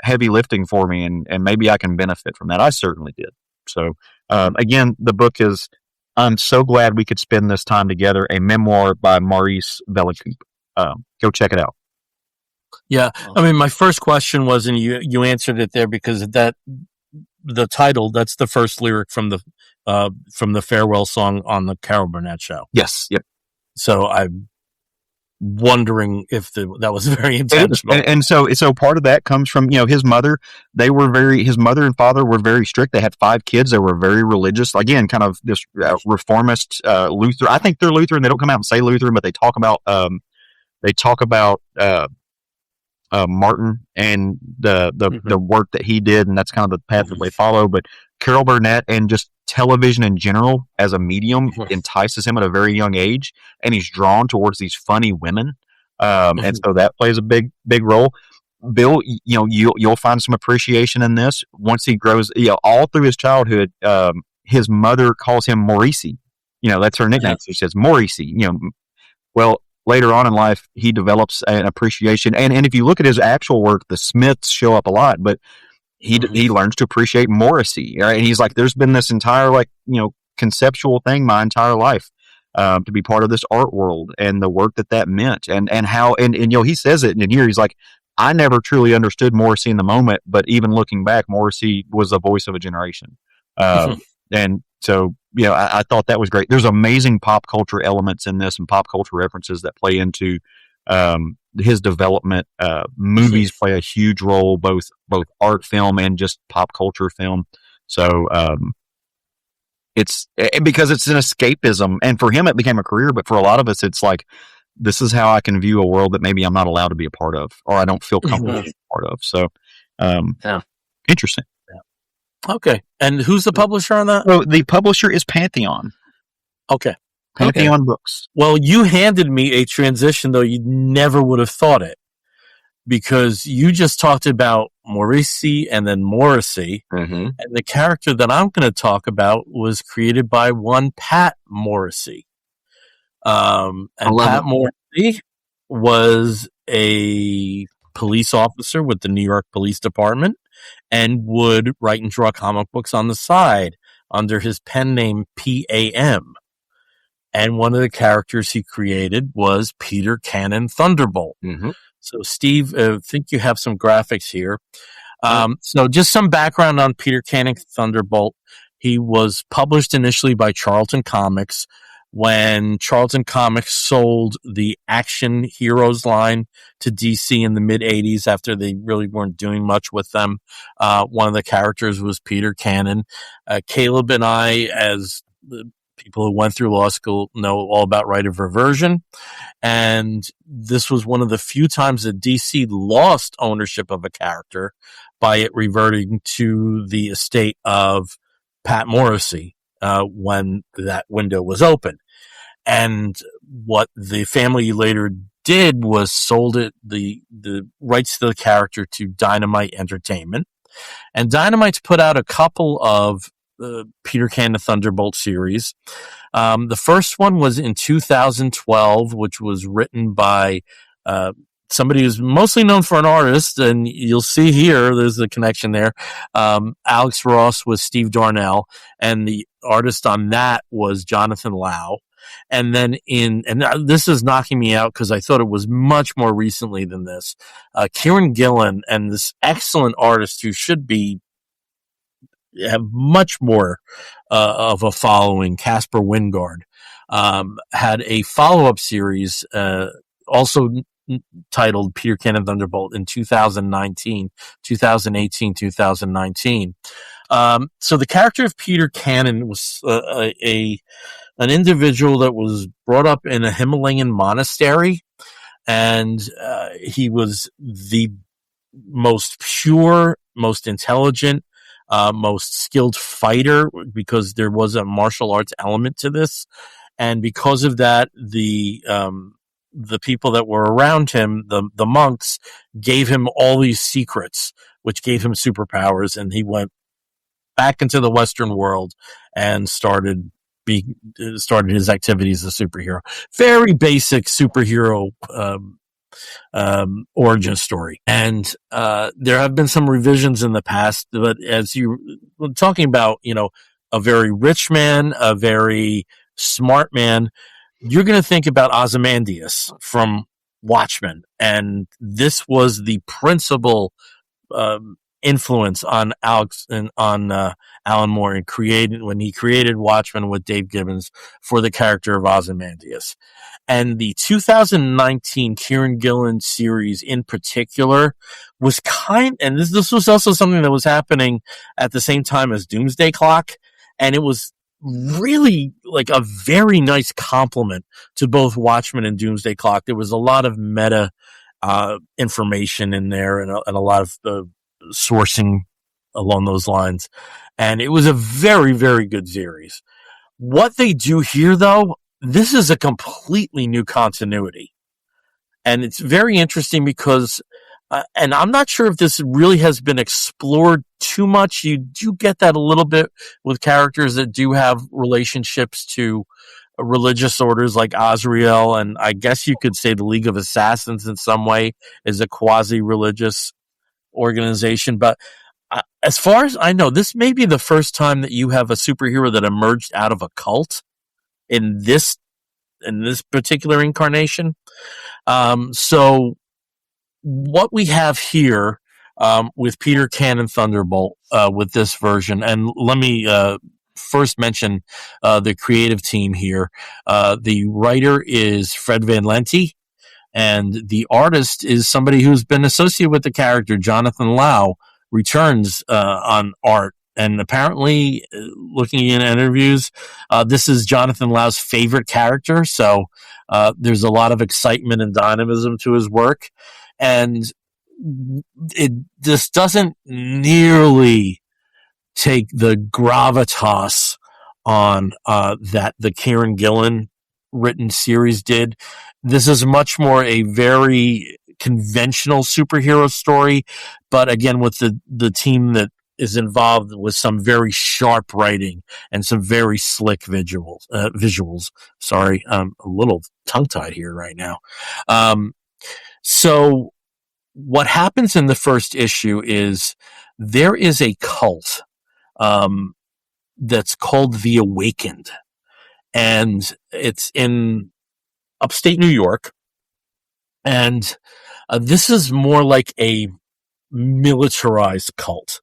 heavy lifting for me, and maybe I can benefit from that. I certainly did. So, again, the book is, I'm so glad we could spend this time together. A memoir by Mauruce Vellekoop. Go check it out. Yeah, I mean, my first question was, and you answered it there, because the title, that's the first lyric from the farewell song on the Carol Burnett show. Yes. Yep. So I'm wondering if that was very intentional. And so part of that comes from, his mother. His mother and father were very strict. They had 5 kids. They were very religious. Again, kind of this reformist, Luther. I think they're Lutheran. They don't come out and say Lutheran, but they talk about Martin and the work that he did, and that's kind of the path that they follow. But Carol Burnett and just television in general as a medium entices him at a very young age, and he's drawn towards these funny women, and so that plays a big role. Bill, you'll find some appreciation in this once he grows. All through his childhood, his mother calls him Maurice. That's her nickname. She says Maurice. Well, later on in life, he develops an appreciation, and if you look at his actual work, the Smiths show up a lot, but he learns to appreciate Morrissey. Right? And he's like, there's been this entire conceptual thing my entire life, to be part of this art world and the work that meant, and how he says it in here. He's like, I never truly understood Morrissey in the moment, but even looking back, Morrissey was the voice of a generation. And so, I thought that was great. There's amazing pop culture elements in this and pop culture references that play into his development. Movies play a huge role, both art film and just pop culture film. So it's because it's an escapism, and for him it became a career, but for a lot of us it's like, this is how I can view a world that maybe I'm not allowed to be a part of, or I don't feel comfortable being a part of. So interesting. Okay. And who's the publisher on that? So the publisher is Pantheon. Okay. Pantheon Books. Well, you handed me a transition, though you never would have thought it, because you just talked about Morrissey and then Morrissey, and the character that I'm going to talk about was created by one Pat Morrissey. And Pat Morrissey was a police officer with the New York Police Department, and would write and draw comic books on the side under his pen name PAM. And one of the characters he created was Peter Cannon Thunderbolt. Mm-hmm. So, Steve, I think you have some graphics here. So just some background on Peter Cannon Thunderbolt. He was published initially by Charlton Comics. When Charlton Comics sold the Action Heroes line to DC in the mid-'80s after they really weren't doing much with them, one of the characters was Peter Cannon. Caleb and I, as the people who went through law school, know all about right of reversion. And this was one of the few times that DC lost ownership of a character by it reverting to the estate of Pat Morrissey when that window was open. And what the family later did was sold it the rights to the character to Dynamite Entertainment. And Dynamite's put out a couple of Peter Cannon Thunderbolt series. The first one was in 2012, which was written by somebody who's mostly known for an artist, and you'll see here, there's a connection there. Alex Ross was Steve Darnell, and the artist on that was Jonathan Lau. And then this is knocking me out because I thought it was much more recently than this. Kieran Gillen and this excellent artist who should have much more of a following, Casper Wingard, had a follow-up series also titled Peter Cannon Thunderbolt in 2018, 2019. So the character of Peter Cannon was an individual that was brought up in a Himalayan monastery, and he was the most pure, most intelligent, most skilled fighter, because there was a martial arts element to this. And because of that, the people that were around him, the monks, gave him all these secrets, which gave him superpowers. And he went back into the Western world and started his activities as a superhero. Very basic superhero origin story. And there have been some revisions in the past, but as you were talking about, a very rich man, a very smart man, you're going to think about Ozymandias from Watchmen. And this was the principal influence on Alex and on Alan Moore when he created Watchmen with Dave Gibbons for the character of Ozymandias. And the 2019 Kieran Gillen series in particular was and this was also something that was happening at the same time as Doomsday Clock, and it was really like a very nice compliment to both Watchmen and Doomsday Clock. There was a lot of meta information in there and a lot of sourcing along those lines. And it was a very, very good series. What they do here, though, this is a completely new continuity. And it's very interesting because, and I'm not sure if this really has been explored too much. You do get that a little bit with characters that do have relationships to religious orders like Azrael, and I guess you could say the League of Assassins in some way is a quasi-religious organization. But as far as I know, this may be the first time that you have a superhero that emerged out of a cult in this particular incarnation. So what we have here with Peter Cannon Thunderbolt with this version, and let me first mention the creative team here. The writer is Fred Van Lente, and the artist is somebody who's been associated with the character. Jonathan Lau returns on art. And apparently, looking in interviews, this is Jonathan Lau's favorite character. So there's a lot of excitement and dynamism to his work. And this doesn't nearly take the gravitas on that the Kieran Gillen written series did. This is much more a very conventional superhero story, but again, with the team that is involved with some very sharp writing and some very slick visuals. Sorry, I'm a little tongue-tied here right now. So what happens in the first issue is there is a cult that's called the Awakened. and it's in upstate New York. And this is more like a militarized cult.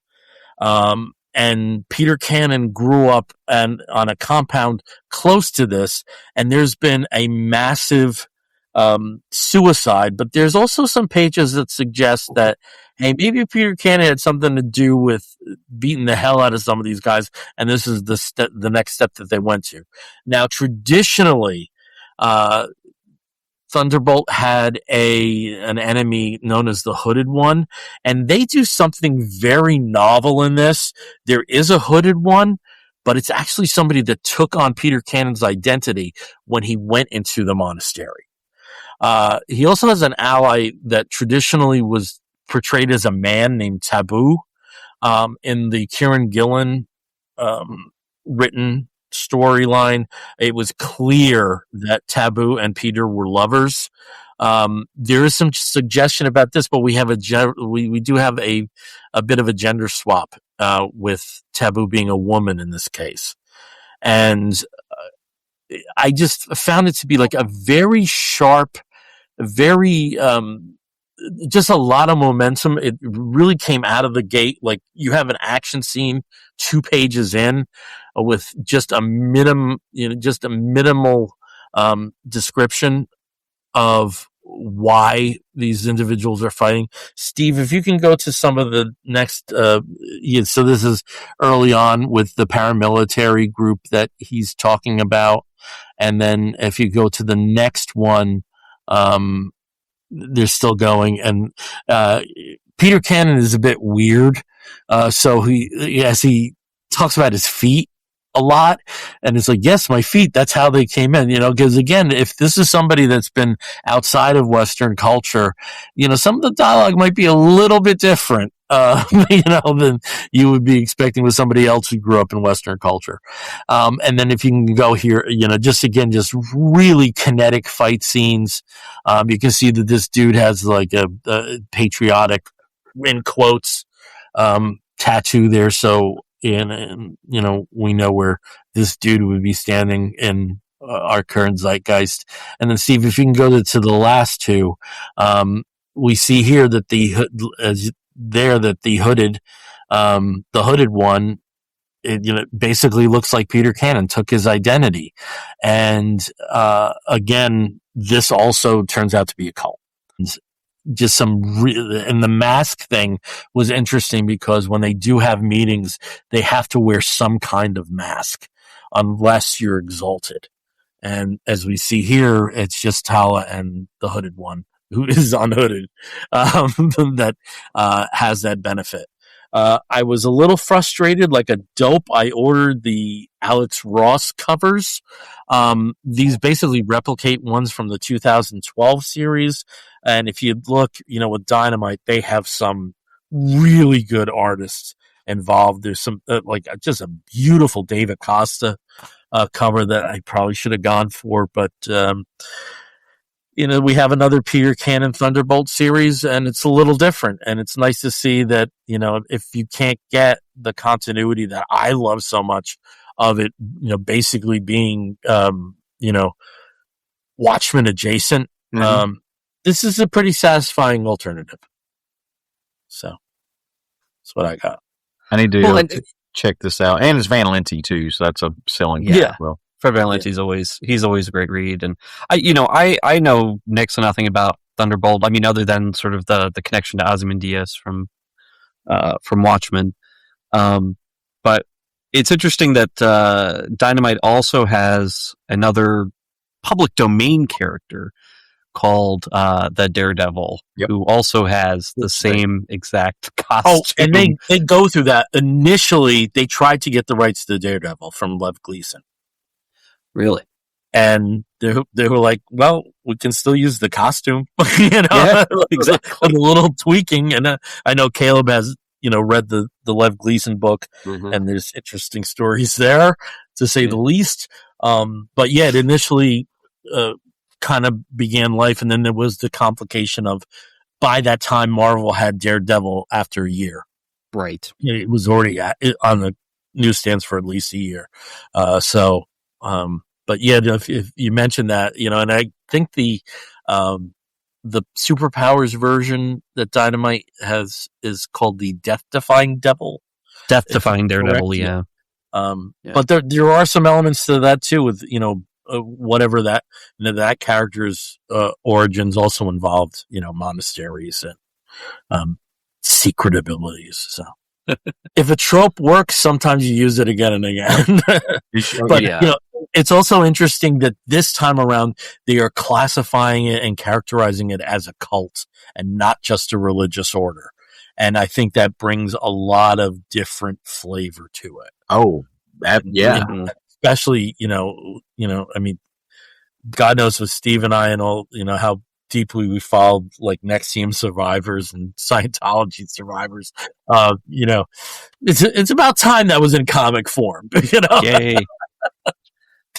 And Peter Cannon grew up on a compound close to this, and there's been a massive suicide. But there's also some pages that suggest that, hey, maybe Peter Cannon had something to do with beating the hell out of some of these guys, and this is the next step that they went to. Now, traditionally, Thunderbolt had an enemy known as the Hooded One, and they do something very novel in this. There is a Hooded One, but it's actually somebody that took on Peter Cannon's identity when he went into the monastery. He also has an ally that traditionally was portrayed as a man named Taboo in the Kieran Gillen written storyline. It was clear that Taboo and Peter were lovers. There is some suggestion about this, but we have we do have a bit of a gender swap with Taboo being a woman in this case, and I just found it to be like a very sharp, very just a lot of momentum. It really came out of the gate. Like, you have an action scene 2 pages in with just a minimal description of why these individuals are fighting. Steve, if you can go to some of the next, so this is early on with the paramilitary group that he's talking about. And then if you go to the next one, they're still going. And Peter Cannon is a bit weird. So he talks about his feet a lot, and it's like, yes, my feet, that's how they came in, because again, if this is somebody that's been outside of Western culture, some of the dialogue might be a little bit different, than you would be expecting with somebody else who grew up in Western culture. And then if you can go here, just really kinetic fight scenes. You can see that this dude has like a patriotic, in quotes, tattoo there. So, and we know where this dude would be standing in our current zeitgeist. And then, Steve, if you can go to the last 2, we see here that the hooded one, it basically looks like Peter Cannon took his identity. And again, this also turns out to be a cult. Just and the mask thing was interesting because when they do have meetings, they have to wear some kind of mask unless you're exalted. And as we see here, it's just Tala and the Hooded One, who is unhooded, that has that benefit. I was a little frustrated, like a dope. I ordered the Alex Ross covers. These basically replicate ones from the 2012 series. And if you look, with Dynamite, they have some really good artists involved. There's some, just a beautiful David Costa cover that I probably should have gone for. But, we have another Peter Cannon Thunderbolt series, and it's a little different. And it's nice to see that, if you can't get the continuity that I love so much of it, basically being, Watchmen adjacent, this is a pretty satisfying alternative. So that's what I got. I need to check this out. And it's Van Lente too, so that's a selling point as well. Fred Van Lente's he's always a great read. And I know next to nothing about Thunderbolt. I mean, other than sort of the connection to Ozymandias from Watchmen. But it's interesting that Dynamite also has another public domain character called the Daredevil, who also has the same exact costume. Oh, and they go through that. Initially, they tried to get the rights to the Daredevil from Lev Gleason. Really? And they were like, well, we can still use the costume. Yeah, exactly. A little tweaking. And I know Caleb has, read the Lev Gleason book, and there's interesting stories there, to say the least. But yeah, it initially kind of began life, and then there was the complication of, by that time, Marvel had Daredevil after a year. Right. It was already on the newsstands for at least a year. So But yeah, if you mentioned that, and I think the superpowers version that Dynamite has is called the Death-Defying Devil. Death-Defying Daredevil, yeah. But there are some elements to that too, with whatever that character's origins also involved, monasteries and secret abilities. So if a trope works, sometimes you use it again and again. But it's also interesting that this time around they are classifying it and characterizing it as a cult and not just a religious order. And I think that brings a lot of different flavor to it. Oh, especially, I mean, God knows with Steve and I and all, how deeply we followed like NXIVM survivors and Scientology survivors. It's about time that was in comic form, Yay.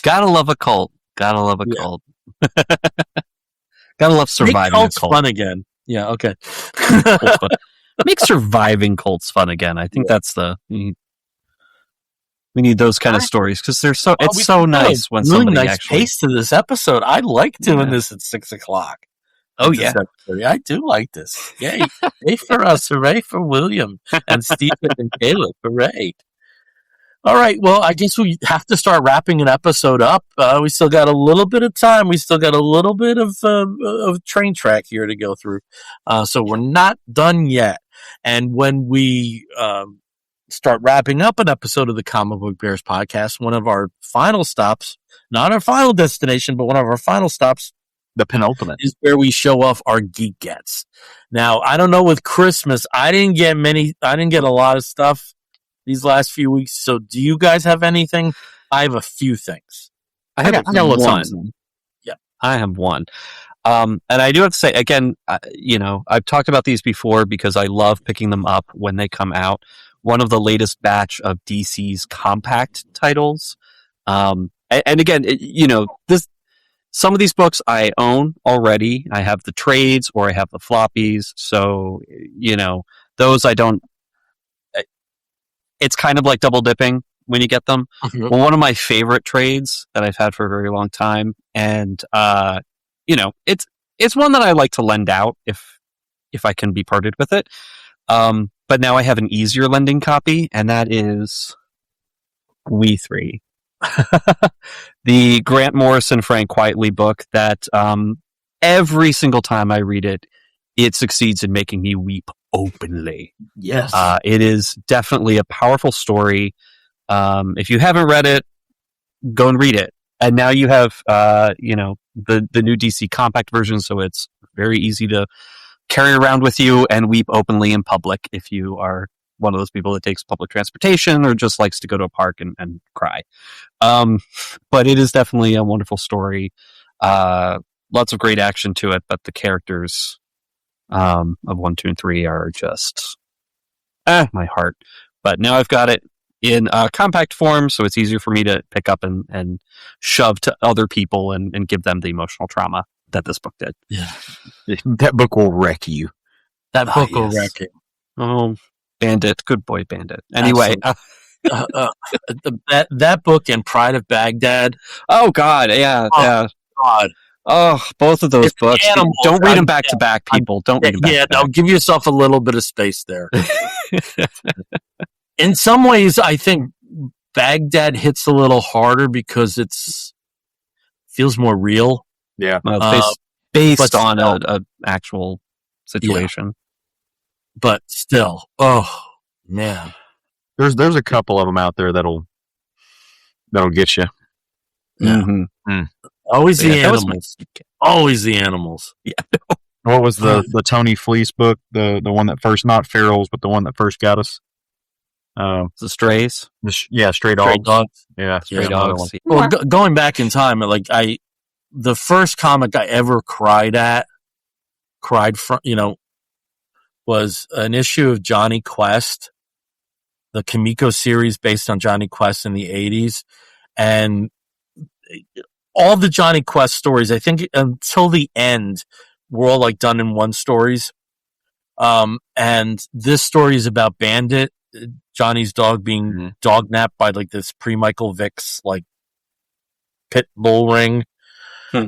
Gotta love a cult. Gotta love a cult. Gotta love surviving a cult. Fun again. Yeah, okay. Make surviving cults fun again. I think that's we need those kind of stories because it's so nice when really somebody nice actually pace to this episode. I like doing this at 6:00. Oh yeah, I do like this. Yay! Hooray for us! Hooray for William and Stephen and Caleb! Hooray! All right. Well, I guess we have to start wrapping an episode up. We still got a little bit of time. We still got a little bit of train track here to go through. So we're not done yet. And when we start wrapping up an episode of the Comic Book Bears podcast, one of our final stops, not our final destination, but one of our final stops, the penultimate, is where we show off our geek gets. Now, I don't know, with Christmas, I didn't get a lot of stuff these last few weeks. So do you guys have anything? I have a few things. I have one. Yeah. I have one. And I do have to say, again, I've talked about these before because I love picking them up when they come out. One of the latest batch of DC's compact titles. And again, some of these books I own already. I have the trades or I have the floppies. So, those I don't. It's kind of like double dipping when you get them. Mm-hmm. Well, one of my favorite trades that I've had for a very long time, and it's one that I like to lend out if I can be parted with it. But now I have an easier lending copy, and that is We Three, the Grant Morrison Frank Quitely book that every single time I read it, it succeeds in making me weep openly. Yes. It is definitely a powerful story. If you haven't read it, go and read it. And now you have, the new DC compact version, so it's very easy to carry around with you and weep openly in public if you are one of those people that takes public transportation or just likes to go to a park and cry. But it is definitely a wonderful story. Lots of great action to it, but the characters of 1, 2, and 3 are just my heart. But now I've got it in compact form, so it's easier for me to pick up and shove to other people and give them the emotional trauma that this book did. Yeah, that book will wreck you. That book will wreck you. Oh, Bandit, good boy, Bandit. Anyway, that book and Pride of Baghdad. Oh God, yeah. God. Oh, both of those books. Don't read them back to back, people. Don't read them back to back. No, give yourself a little bit of space there. In some ways, I think Baghdad hits a little harder because feels more real. Yeah. Based on an actual situation. Yeah. But still, oh man. There's a couple of them out there that'll get you. Yeah. Mm-hmm. Always the animals. Always the animals. Yeah. What was the Tony Fleece book? The one that first, not Ferals, but the one that first got us? The Strays? Stray dogs. Yeah, Stray dogs. Well, going back in time, the first comic I ever cried from, was an issue of Johnny Quest, the Kimiko series based on Johnny Quest in the 80s. And all the Johnny Quest stories, I think until the end, were all done in one stories. And this story is about Bandit, Johnny's dog, being dog napped by this pre-Michael Vicks pit bull ring.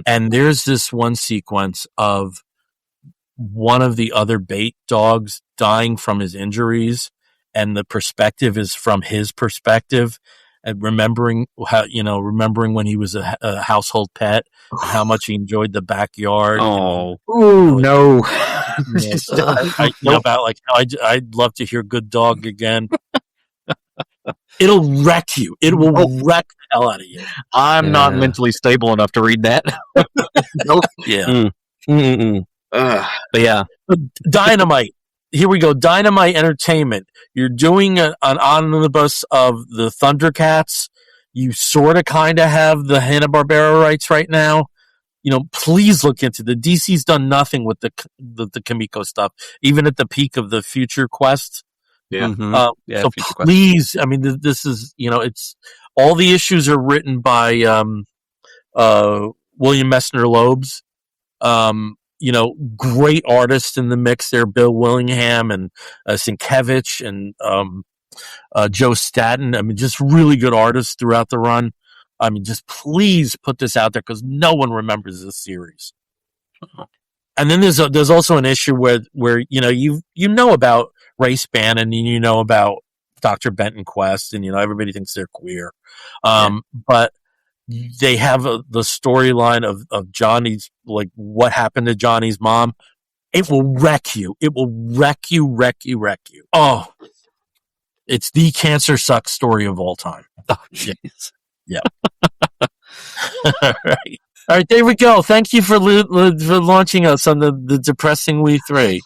And there's this one sequence of one of the other bait dogs dying from his injuries, and the perspective is from his perspective, and remembering when he was a household pet and how much he enjoyed the backyard. No. About like I'd love to hear "Good Dog" again. It'll wreck you. It will wreck the hell out of you. I'm not mentally stable enough to read that. Nope. Yeah. But yeah, Dynamite. Here we go. Dynamite Entertainment. You're doing an omnibus of the Thundercats. You sort of kind of have the Hanna-Barbera rights right now. Please look into the DC's done nothing with the Kamiko stuff, even at the peak of the Future Quest. Yeah. So please, Quest. I mean, this is, it's all the issues are written by William Messner Loebs. Great artists in the mix there, Bill Willingham and Sienkiewicz and Joe Staten. I mean, just really good artists throughout the run. I mean, just please put this out there because no one remembers this series. And then there's also an issue where you know about Race Bannon and you know about Dr. Benton Quest and everybody thinks they're queer, but they have the storyline of Johnny's, like what happened to Johnny's mom. It will wreck you. It will wreck you. Oh, it's the cancer sucks story of all time. Oh, jeez. Yeah. All right. There we go. Thank you for launching us on the depressing We 3.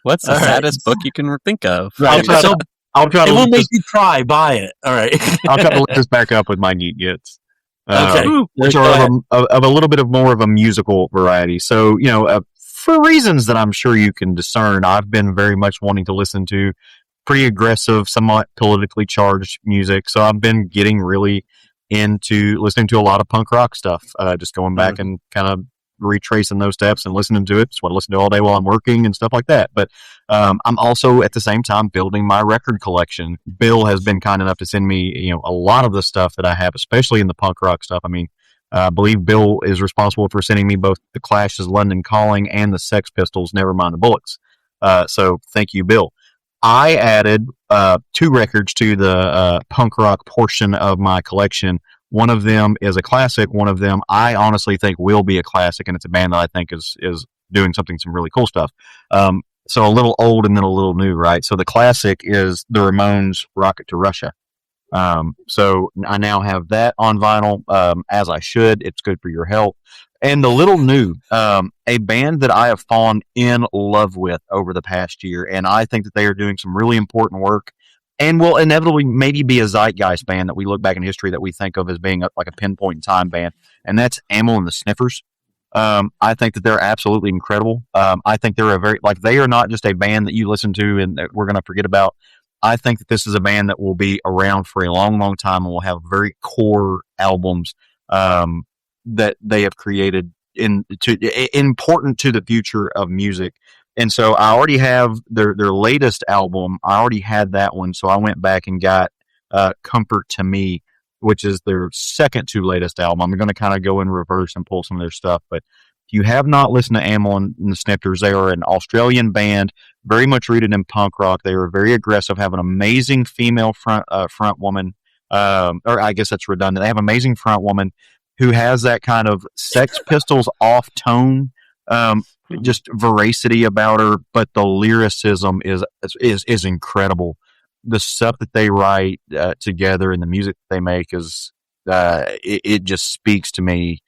What's the saddest book you can think of? Right. I'll try to. It will make you cry. Buy it. All right. I'll try to lift this back up with my neat gets. Okay. Which are of a little bit of more of a musical variety. So, for reasons that I'm sure you can discern, I've been very much wanting to listen to pretty aggressive, somewhat politically charged music. So I've been getting really into listening to a lot of punk rock stuff, just going back and kind of retracing those steps and listening to it. It's what I listen to all day while I'm working and stuff like that. But I'm also at the same time building my record collection. Bill has been kind enough to send me, a lot of the stuff that I have, especially in the punk rock stuff. I mean, I believe Bill is responsible for sending me both the Clash's London Calling and the Sex Pistols' Nevermind the Bullocks. So thank you, Bill. I added 2 records to the punk rock portion of my collection. One of them is a classic. One of them I honestly think will be a classic, and it's a band that I think is doing some really cool stuff. So a little old and then a little new, right? So the classic is the Ramones' Rocket to Russia. So I now have that on vinyl, as I should. It's good for your health. And the little new, a band that I have fallen in love with over the past year, and I think that they are doing some really important work and will inevitably maybe be a zeitgeist band that we look back in history that we think of as being like a pinpoint in time band, and that's Amyl and the Sniffers. I think that they're absolutely incredible. I think they're they are not just a band that you listen to and that we're going to forget about. I think that this is a band that will be around for a long, long time and will have very core albums that they have created important to the future of music. And so I already have their latest album. I already had that one, so I went back and got Comfort to Me, which is their second to latest album. I'm going to kind of go in reverse and pull some of their stuff. But if you have not listened to Amyl and the Snifters, they are an Australian band, very much rooted in punk rock. They are very aggressive, have an amazing female front woman, or I guess that's redundant. They have an amazing front woman who has that kind of Sex Pistols off tone, just veracity about her, but the lyricism is incredible. The stuff that they write together and the music that they make is it just speaks to me.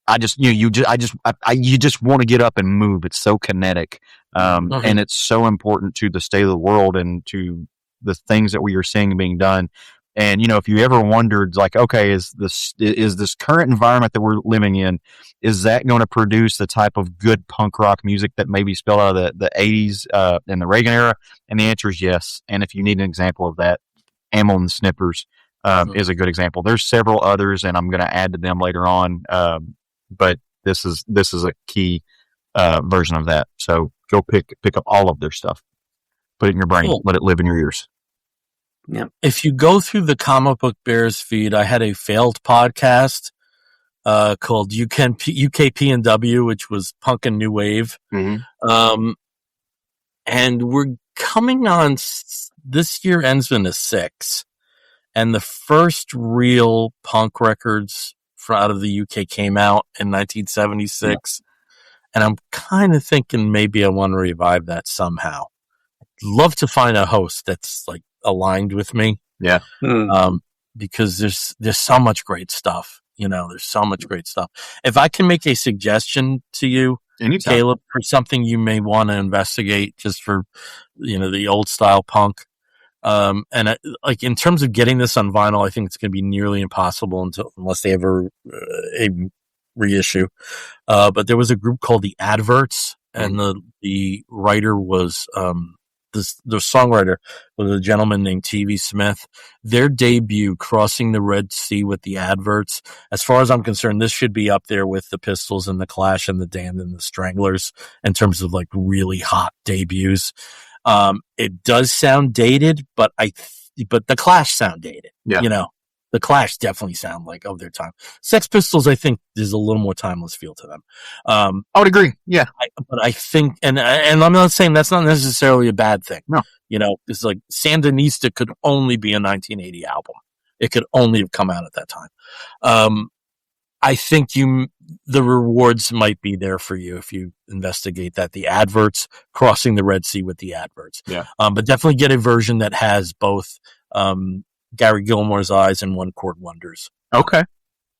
You just want to get up and move. It's so kinetic, and it's so important to the state of the world and to the things that we are seeing being done. And if you ever wondered, like, okay, is this current environment that we're living in, is that going to produce the type of good punk rock music that maybe spilled out of the 80s and the Reagan era? And the answer is yes. And if you need an example of that, Amyl and the Sniffers is a good example. There's several others, and I'm going to add to them later on. But this is a key version of that. So go pick up all of their stuff, put it in your brain, let it live in your ears. Yeah. If you go through the Comic Book Bears feed, I had a failed podcast called UKP&W, which was punk and new wave. Mm-hmm. And we're coming on, this year ends in a 6. And the first real punk records out of the UK came out in 1976. Yeah. And I'm kind of thinking maybe I want to revive that somehow. I'd love to find a host that's like aligned with me. Yeah. Because there's so much great stuff. There's so much great stuff. If I can make a suggestion to you, anytime, Caleb, for something you may want to investigate just for, the old style punk. And like in terms of getting this on vinyl, I think it's going to be nearly impossible unless they ever a reissue. But there was a group called the Adverts, and the writer was the songwriter was a gentleman named T.V. Smith. Their debut, Crossing the Red Sea with the Adverts, as far as I'm concerned, this should be up there with the Pistols and the Clash and the Damned and the Stranglers in terms of like really hot debuts. It does sound dated, but the Clash sound dated. Yeah. The Clash definitely sound like of their time. Sex Pistols, I think, there's a little more timeless feel to them. I would agree. Yeah. But I think, and I'm not saying that's not necessarily a bad thing. No. It's like Sandinista could only be a 1980 album. It could only have come out at that time. I think the rewards might be there for you if you investigate that. The Adverts, Crossing the Red Sea with the Adverts. Yeah. But definitely get a version that has both, Gary Gilmore's Eyes and One Chord Wonders. Okay.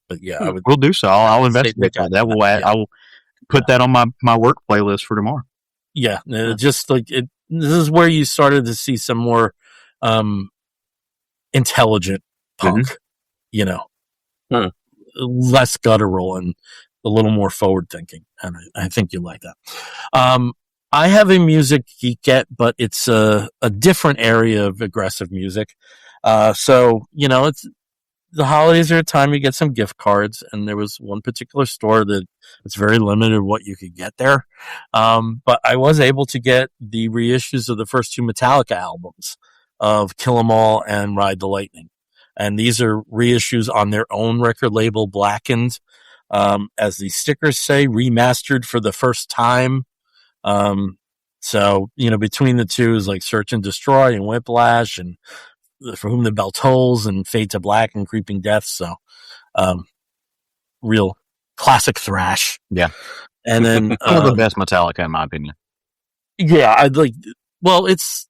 But yeah, we'll do so. I'll investigate that. I will put that on my work playlist for tomorrow. Yeah. Just like this is where you started to see some more, intelligent punk, less guttural and a little more forward thinking. And I think you like that. I have a music geekette, but it's a different area of aggressive music. So, it's the holidays are a time you get some gift cards, and there was one particular store that it's very limited what you could get there. But I was able to get the reissues of the first 2 Metallica albums of Kill 'Em All and Ride the Lightning. And these are reissues on their own record label, Blackened. As the stickers say, remastered for the first time. So, between the two is like Search and Destroy and Whiplash and For Whom the Bell Tolls and Fade to Black and Creeping Death. So, real classic thrash. Yeah. And then one of the best Metallica, in my opinion. Yeah. It's,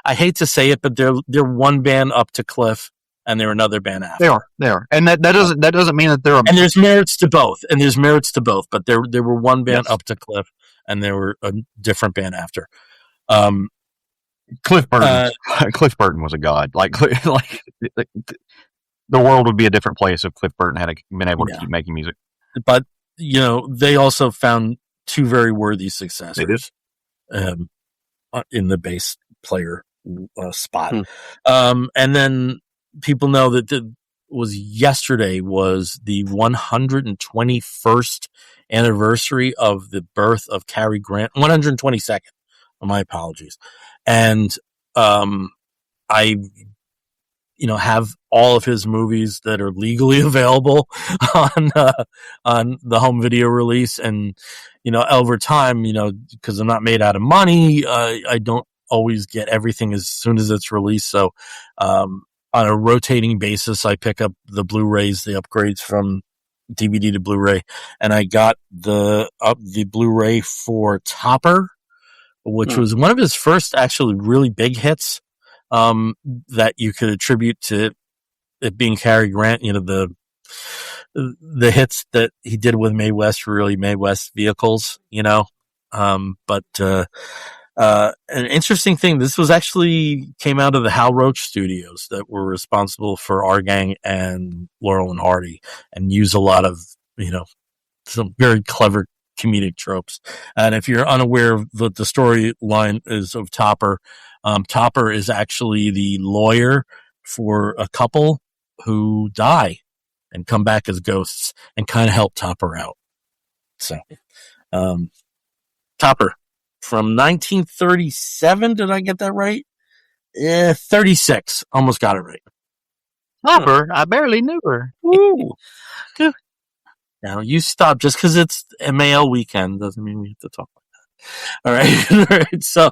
I hate to say it, but they're one band up to Cliff and they're another band after. They are. And that doesn't mean that they're and there's merits to both. But there were one band up to Cliff and there were a different band after. Cliff Burton was a god. Like the world would be a different place if Cliff Burton had been able to keep making music. But they also found 2 very worthy successors in the bass player spot. And then people know that yesterday was the 121st anniversary of the birth of Cary Grant. 122nd. My apologies. And I have all of his movies that are legally available on the home video release. And over time, because I'm not made out of money, I don't always get everything as soon as it's released. So on a rotating basis, I pick up the Blu-rays, the upgrades from DVD to Blu-ray, and I got the Blu-ray for Topper, which was one of his first actually really big hits that you could attribute to it being Cary Grant. The hits that he did with Mae West were really Mae West vehicles, But an interesting thing, this was actually came out of the Hal Roach studios that were responsible for Our Gang and Laurel and Hardy, and use a lot of, some very clever comedic tropes. And if you're unaware of the storyline is of Topper, Topper is actually the lawyer for a couple who die and come back as ghosts and kind of help Topper out. So, Topper from 1937. Did I get that right? 36. Almost got it right. Topper, I barely knew her. Ooh. You stop. Just because it's MAL weekend doesn't mean we have to talk like that. All right. All right. So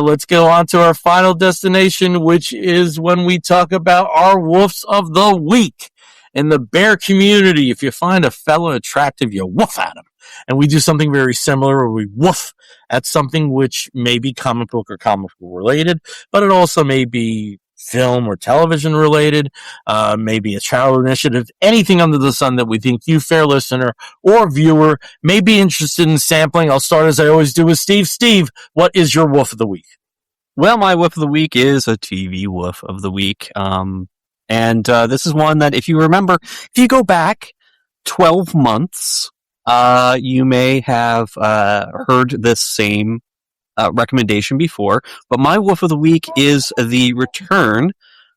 let's go on to our final destination, which is when we talk about our woofs of the week. In the bear community, if you find a fella attractive, you woof at him. And we do something very similar where we woof at something which may be comic book or comic book related, but it also may be film or television related, maybe a child initiative, anything under the sun that we think you, fair listener or viewer, may be interested in sampling. I'll start as I always do with Steve. Steve, what is your woof of the week? Well, my woof of the week is a TV woof of the week. And this is one that, if you remember, if you go back 12 months, you may have heard this same recommendation before. But my woof of the week is the return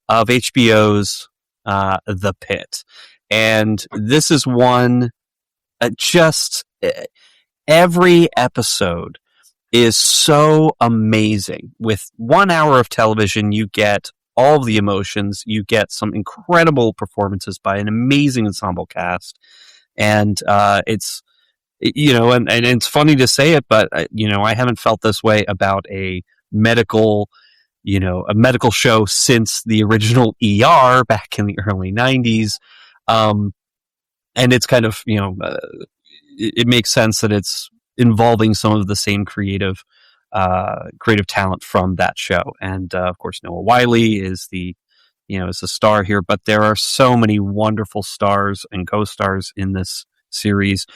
of HBO's The Pit. And this is one just every episode is so amazing. With 1 hour of television, you get all of the emotions. You get some incredible performances by an amazing ensemble cast. And it's, and it's funny to say it, but, I haven't felt this way about a medical show since the original ER back in the early 90s. And it's kind of, it makes sense that it's involving some of the same creative talent from that show. And, of course, Noah Wyle is the star here, but there are so many wonderful stars and co-stars in this series.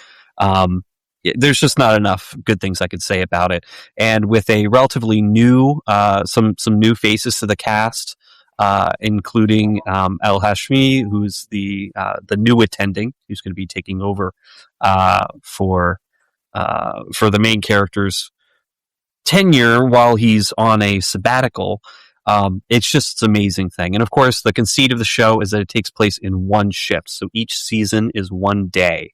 There's just not enough good things I could say about it. And with a relatively new, some new faces to the cast, including El Hashmi, who's the new attending, who's going to be taking over for the main character's tenure while he's on a sabbatical. It's amazing thing. And of course, the conceit of the show is that it takes place in one shift. So each season is one day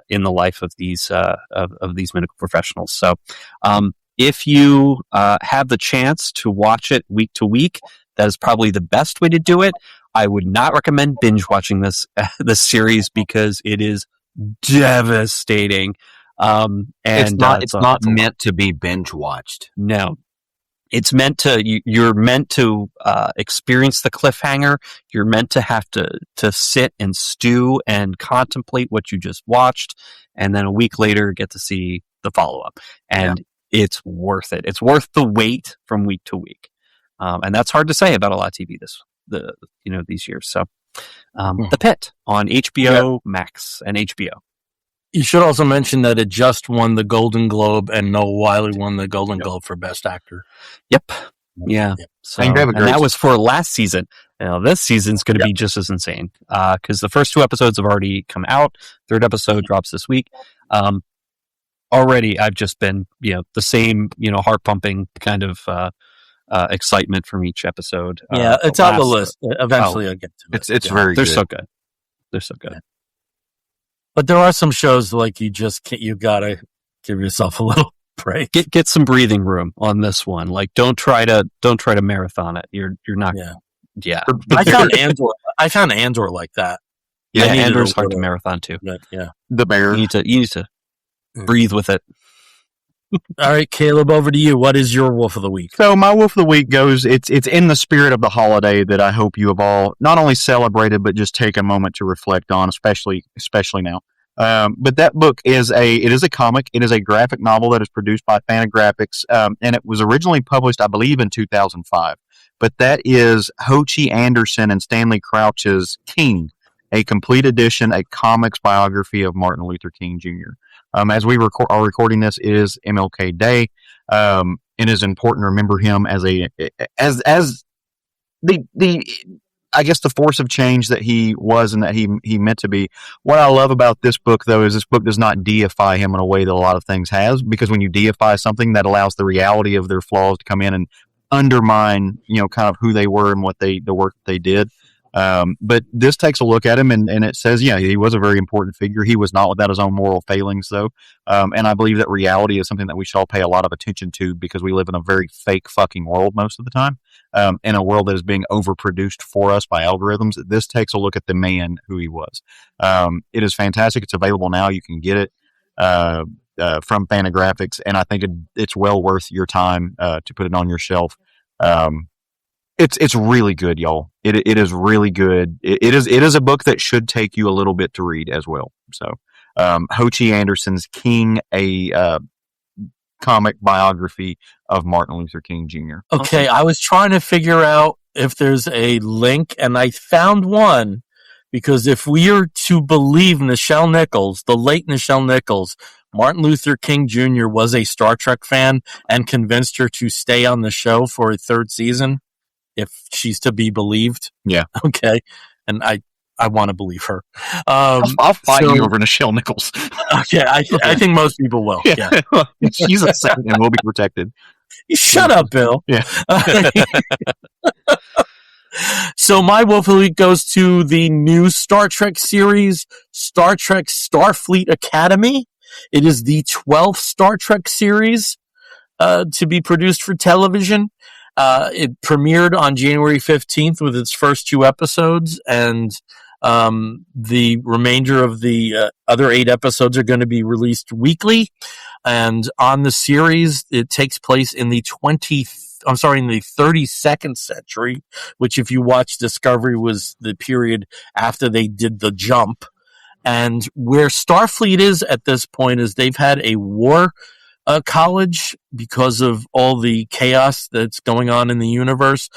in the life of these medical professionals. So if you have the chance to watch it week to week, that is probably the best way to do it. I would not recommend binge watching this series because it is devastating. And it's not meant to be binge watched. No, it's meant to. You're meant to experience the cliffhanger. You're meant to have to sit and stew and contemplate what you just watched, and then a week later get to see the follow up. And it's worth it. It's worth the wait from week to week. And that's hard to say about a lot of TV these years. So, The Pit on HBO Max and HBO. You should also mention that it just won the Golden Globe, and Noah Wyle won the Golden Globe for Best Actor. Yep. Yeah. So, and that was for last season. This season's going to be just as insane because the first 2 episodes have already come out. 3rd episode drops this week. Already, I've just been the same heart pumping kind of excitement from each episode. It's on the list. Eventually, I'll get to it. It's very good. They're so good. They're so good. But there are some shows like you gotta give yourself a little break. Get some breathing room on this one. Like don't try to marathon it. You're not. Yeah. I found Andor like that. Yeah, Andor's hard to marathon too. But, The Bear. You need to breathe with it. All right, Caleb, over to you. What is your wolf of the week? So my wolf of the week goes, it's in the spirit of the holiday that I hope you have all not only celebrated, but just take a moment to reflect on, especially now. But that book is a comic. It is a graphic novel that is produced by Fantagraphics, and it was originally published, I believe, in 2005. But that is Ho Chi Anderson and Stanley Crouch's King, a complete edition, a comics biography of Martin Luther King Jr. As we are recording this, it is MLK Day. It is important to remember him as the I guess the force of change that he was and that he meant to be. What I love about this book, though, is this book does not deify him in a way that a lot of things has, because when you deify something, that allows the reality of their flaws to come in and undermine, kind of who they were and the work that they did. But this takes a look at him and it says, yeah, he was a very important figure. He was not without his own moral failings, though. And I believe that reality is something that we should all pay a lot of attention to because we live in a very fake fucking world most of the time. In a world that is being overproduced for us by algorithms. This takes a look at the man who he was. It is fantastic. It's available now. You can get it from Fantagraphics, and I think it's well worth your time to put it on your shelf. It's really good, y'all. It is really good. It is a book that should take you a little bit to read as well. So, Ho Chi Anderson's King, a comic biography of Martin Luther King Jr. Okay, I was trying to figure out if there's a link, and I found one, because if we are to believe Nichelle Nichols, the late Nichelle Nichols, Martin Luther King Jr. was a Star Trek fan and convinced her to stay on the show for a third season, if she's to be believed. Yeah. Okay, and I want to believe her. I'll fight you over Nichelle Nichols. Okay, I think most people will. Yeah. She's a saint and will be protected. Shut up, Bill. Yeah. So my Wolf of the Week goes to the new Star Trek series, Star Trek Starfleet Academy. It is the 12th Star Trek series to be produced for television. It premiered on January 15th with its first 2 episodes, and the remainder of the other 8 episodes are going to be released weekly. And on the series, it takes place in the 32nd century, which, if you watch Discovery, was the period after they did the jump. And where Starfleet is at this point is they've had a war college because of all the chaos that's going on in the universe,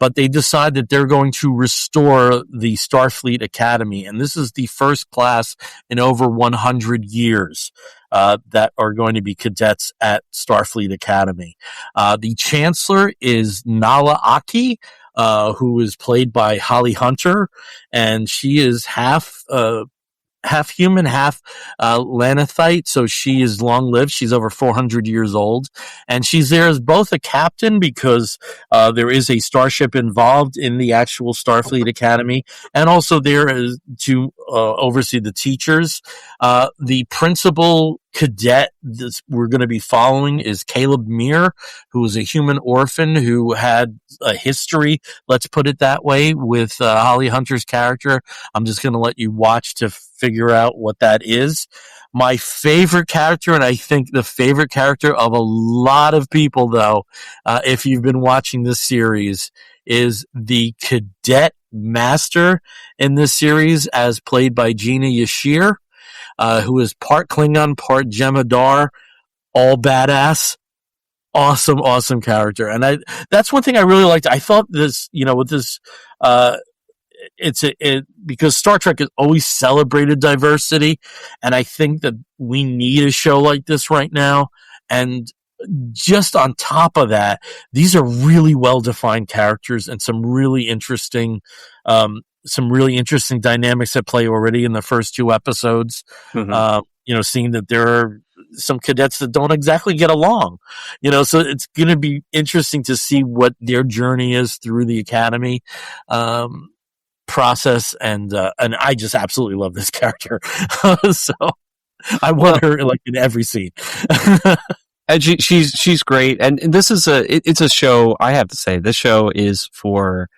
but they decide that they're going to restore the Starfleet Academy, and this is the first class in over 100 years that are going to be cadets at Starfleet Academy. The Chancellor is Nala Aki, who is played by Holly Hunter, and she is half human, half Lanathite, so she is long-lived. She's over 400 years old, and she's there as both a captain because there is a starship involved in the actual Starfleet Academy, and also there is to oversee the teachers. The principal cadet that we're going to be following is Caleb Meir, who is a human orphan who had a history, let's put it that way, with Holly Hunter's character. I'm just going to let you watch to figure out what that is. My favorite character, and I think the favorite character of a lot of people, though, if you've been watching this series, is the cadet master in this series, as played by Gina Yashir, who is part Klingon, part Jemadar, all badass. Awesome character. And that's one thing I really liked. I thought this, with this, because Star Trek has always celebrated diversity, and I think that we need a show like this right now. And just on top of that, these are really well-defined characters and some really interesting dynamics at play already in the first 2 episodes. Mm-hmm. Seeing that there are some cadets that don't exactly get along, so it's going to be interesting to see what their journey is through the academy process. And I just absolutely love this character. So I want her in every scene. And she's great. And this is it's a show. I have to say, this show is for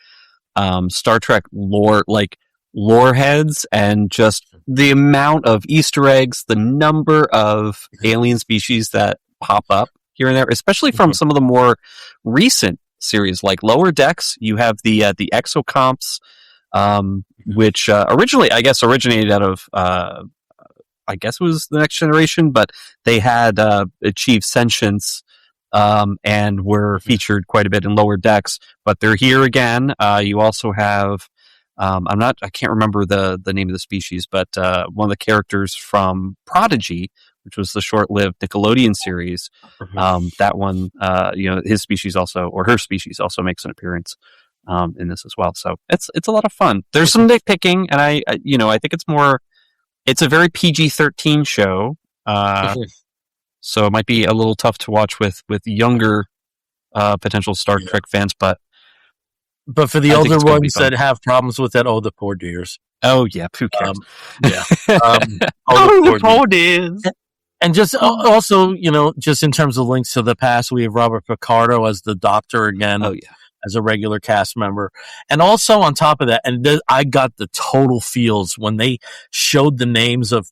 Star Trek lore heads, and just the amount of Easter eggs, the number of alien species that pop up here and there, especially from some of the more recent series like Lower Decks. You have the exocomps, which originally originated out of I guess it was the Next Generation, but they had achieved sentience and were featured quite a bit in Lower Decks, but they're here again. You also have I can't remember the name of the species, but one of the characters from Prodigy, which was the short-lived Nickelodeon series, that one, his species also, or her species also, makes an appearance in this as well. So it's a lot of fun. There's some nitpicking, and I think it's a very PG-13 show, so it might be a little tough to watch with younger potential Star Trek fans, but But for the older ones that have problems with that, the poor dears. Oh yeah, who cares? The poor dears. And just also, just in terms of links to the past, we have Robert Picardo as the Doctor again. Oh yeah, as a regular cast member, and also on top of that, I got the total feels when they showed the names of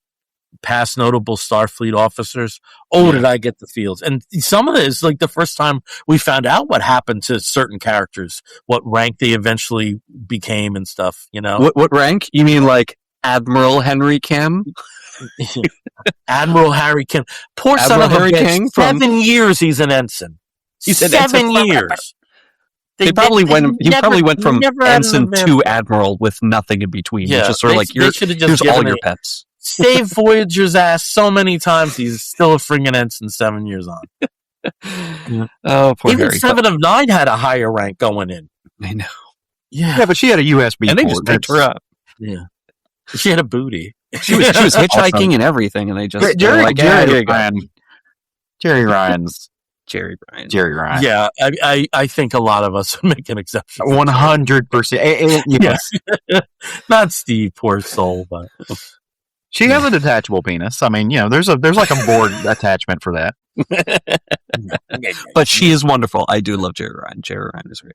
past notable Starfleet officers. Did I get the feels? And some of it is like the first time we found out what happened to certain characters, what rank they eventually became and stuff, What rank? You mean like Admiral Henry Kim? Admiral Harry Kim. Poor Admiral son of Harry a bitch. 7 years he's an ensign. He said 7 years. He probably went from ensign to admiral with nothing in between. Yeah, just sort of like, here's all your pets. Saved Voyager's ass so many times, he's still a friggin' ensign 7 years on. Oh, poor Even Harry. 7 of 9 had a higher rank going in. I know. Yeah, but she had a USB and they just picked her up. Yeah. She had a booty. She was hitchhiking awesome. And everything, and they just Jerry Ryan's. Jerry Ryan. Yeah, I think a lot of us would make an exception. 100%. Yes. Not Steve, poor soul, but she has a detachable penis. I mean, there's like a board attachment for that. But she is wonderful. I do love Jerry Ryan. Jerry Ryan is great.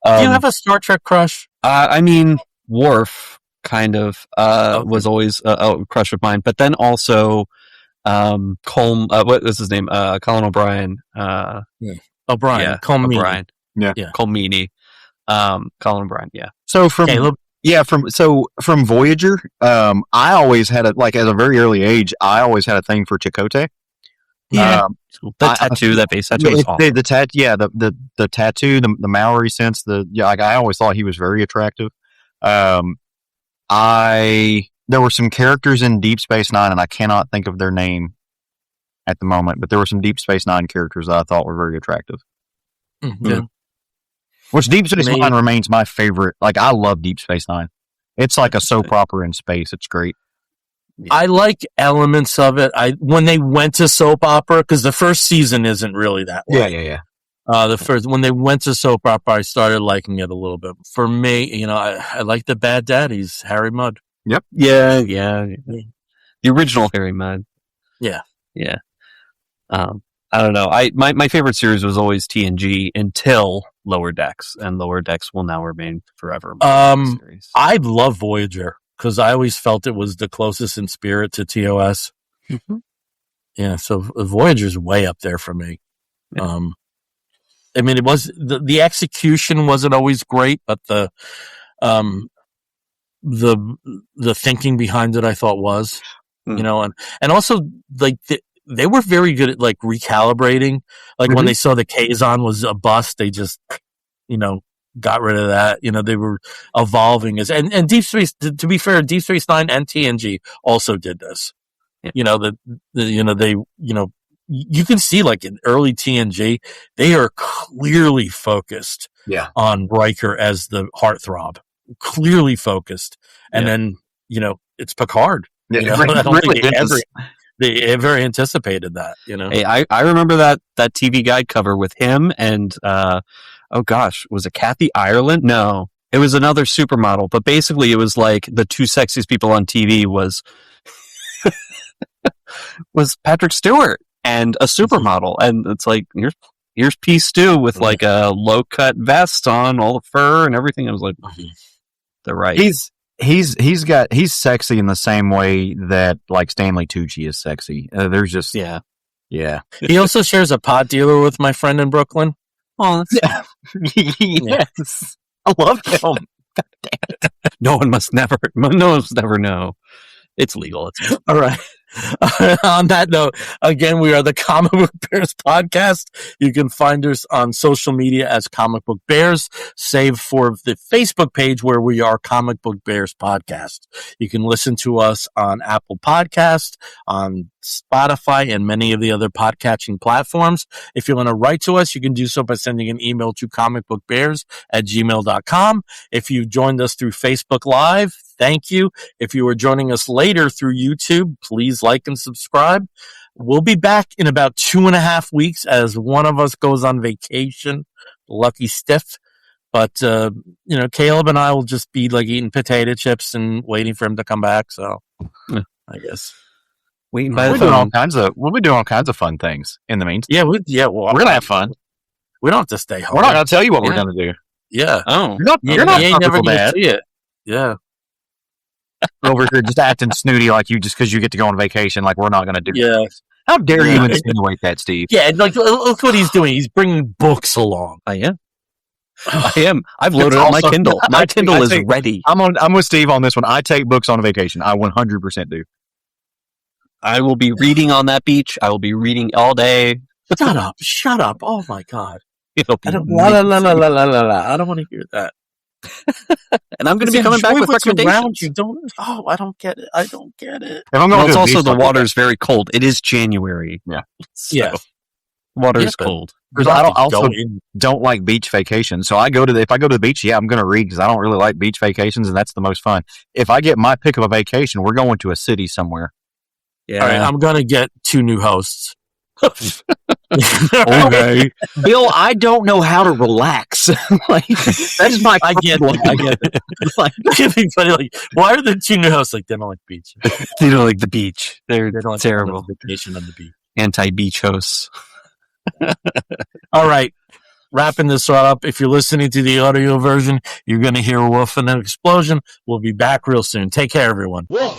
Do you have a Star Trek crush? I mean, Worf kind of was always a crush of mine, but then also what was his name? Colin O'Brien. O'Brien. Yeah, Colm O'Brien. Yeah. Colmini. Colin O'Brien. Yeah. So from Voyager, I always had as a very early age, I always had a thing for Chakotay. Yeah. That base tattoo was awesome. The tattoo, the Maori sense, I always thought he was very attractive. There were some characters in Deep Space Nine, and I cannot think of their name at the moment, but there were some Deep Space Nine characters that I thought were very attractive. Mm-hmm. Which Deep Space Nine remains my favorite. I love Deep Space Nine. It's like a soap opera in space. It's great. Yeah. I like elements of it. When they went to soap opera, because the first season isn't really that way. Yeah. When they went to soap opera, I started liking it a little bit. For me, I like the Bad Daddies, Harry Mudd. Yep. Yeah. The original Harry Mudd. Yeah. I don't know. My favorite series was always TNG until Lower Decks, and Lower Decks will now remain forever. I love Voyager because I always felt it was the closest in spirit to TOS. Mm-hmm. Yeah, so Voyager's way up there for me. Yeah. I mean, it was the execution wasn't always great, but the thinking behind it I thought was, and also they were very good at recalibrating. When they saw the Kazon was a bust, they just got rid of that. They were evolving and Deep Space. To be fair, Deep Space Nine and TNG also did this. Yeah. You can see in early TNG, they are clearly focused on Riker as the heartthrob. Clearly focused, and then it's Picard. Yeah, I don't think they ever anticipated that. Hey, I remember that TV guide cover with him and was it Kathy Ireland? No, it was another supermodel. But basically, it was the two sexiest people on TV was Patrick Stewart and a supermodel, and it's here's P. Stu with a low cut vest on, all the fur and everything. I was like, they're right. He's sexy in the same way that Stanley Tucci is sexy. There's just yeah. He also shares a pot dealer with my friend in Brooklyn. Oh, yes, I love him. God damn it. No one must never know. It's legal. All right. On that note, again, we are the Comic Book Bears podcast. You can find us on social media as Comic Book Bears, save for the Facebook page where we are Comic Book Bears podcast. You can listen to us on Apple Podcast, on Spotify, and many of the other podcatching platforms. If you want to write to us, you can do so by sending an email to comicbookbears@gmail.com. If you've joined us through Facebook Live, thank you. If you are joining us later through YouTube, please like and subscribe. We'll be back in about 2.5 weeks as one of us goes on vacation. Lucky stiff. But Caleb and I will just be like eating potato chips and waiting for him to come back. So I guess we'll be doing all kinds of fun things in the meantime. We're gonna have fun. We don't have to stay home. We're not gonna tell you what we're gonna do. Yeah. Oh, you're not never gonna see it. Yeah. Over here just acting snooty like you just because you get to go on vacation. Like we're not gonna do. Yeah. This. How dare you insinuate that, Steve? Yeah, like look what he's doing. He's bringing books along. I am. I've loaded up my Kindle. My Kindle is ready. I'm with Steve on this one. I take books on vacation. I 100% do. I will be reading on that beach. I will be reading all day. Shut up. Oh my God. I don't want to hear that. And I'm going to be coming back with recommendations. You don't. Oh, I don't get it. I don't get it. It's also the water's very cold. It is January. Yeah. Yeah. Water is cold. Because I don't like beach vacations. So if I go to the beach, I'm going to read because I don't really like beach vacations, and that's the most fun. If I get my pick of a vacation, we're going to a city somewhere. Yeah. All right, I'm going to get 2 new hosts. Okay. Bill, I don't know how to relax. That is my I get it. It'd be funny, like, why are the 2 new hosts like they don't like beach? They don't like the beach. They don't like terrible. Vacation on the beach. Anti-beach hosts. All right. Wrapping this up. If you're listening to the audio version, you're going to hear a woof and an explosion. We'll be back real soon. Take care, everyone. Woof.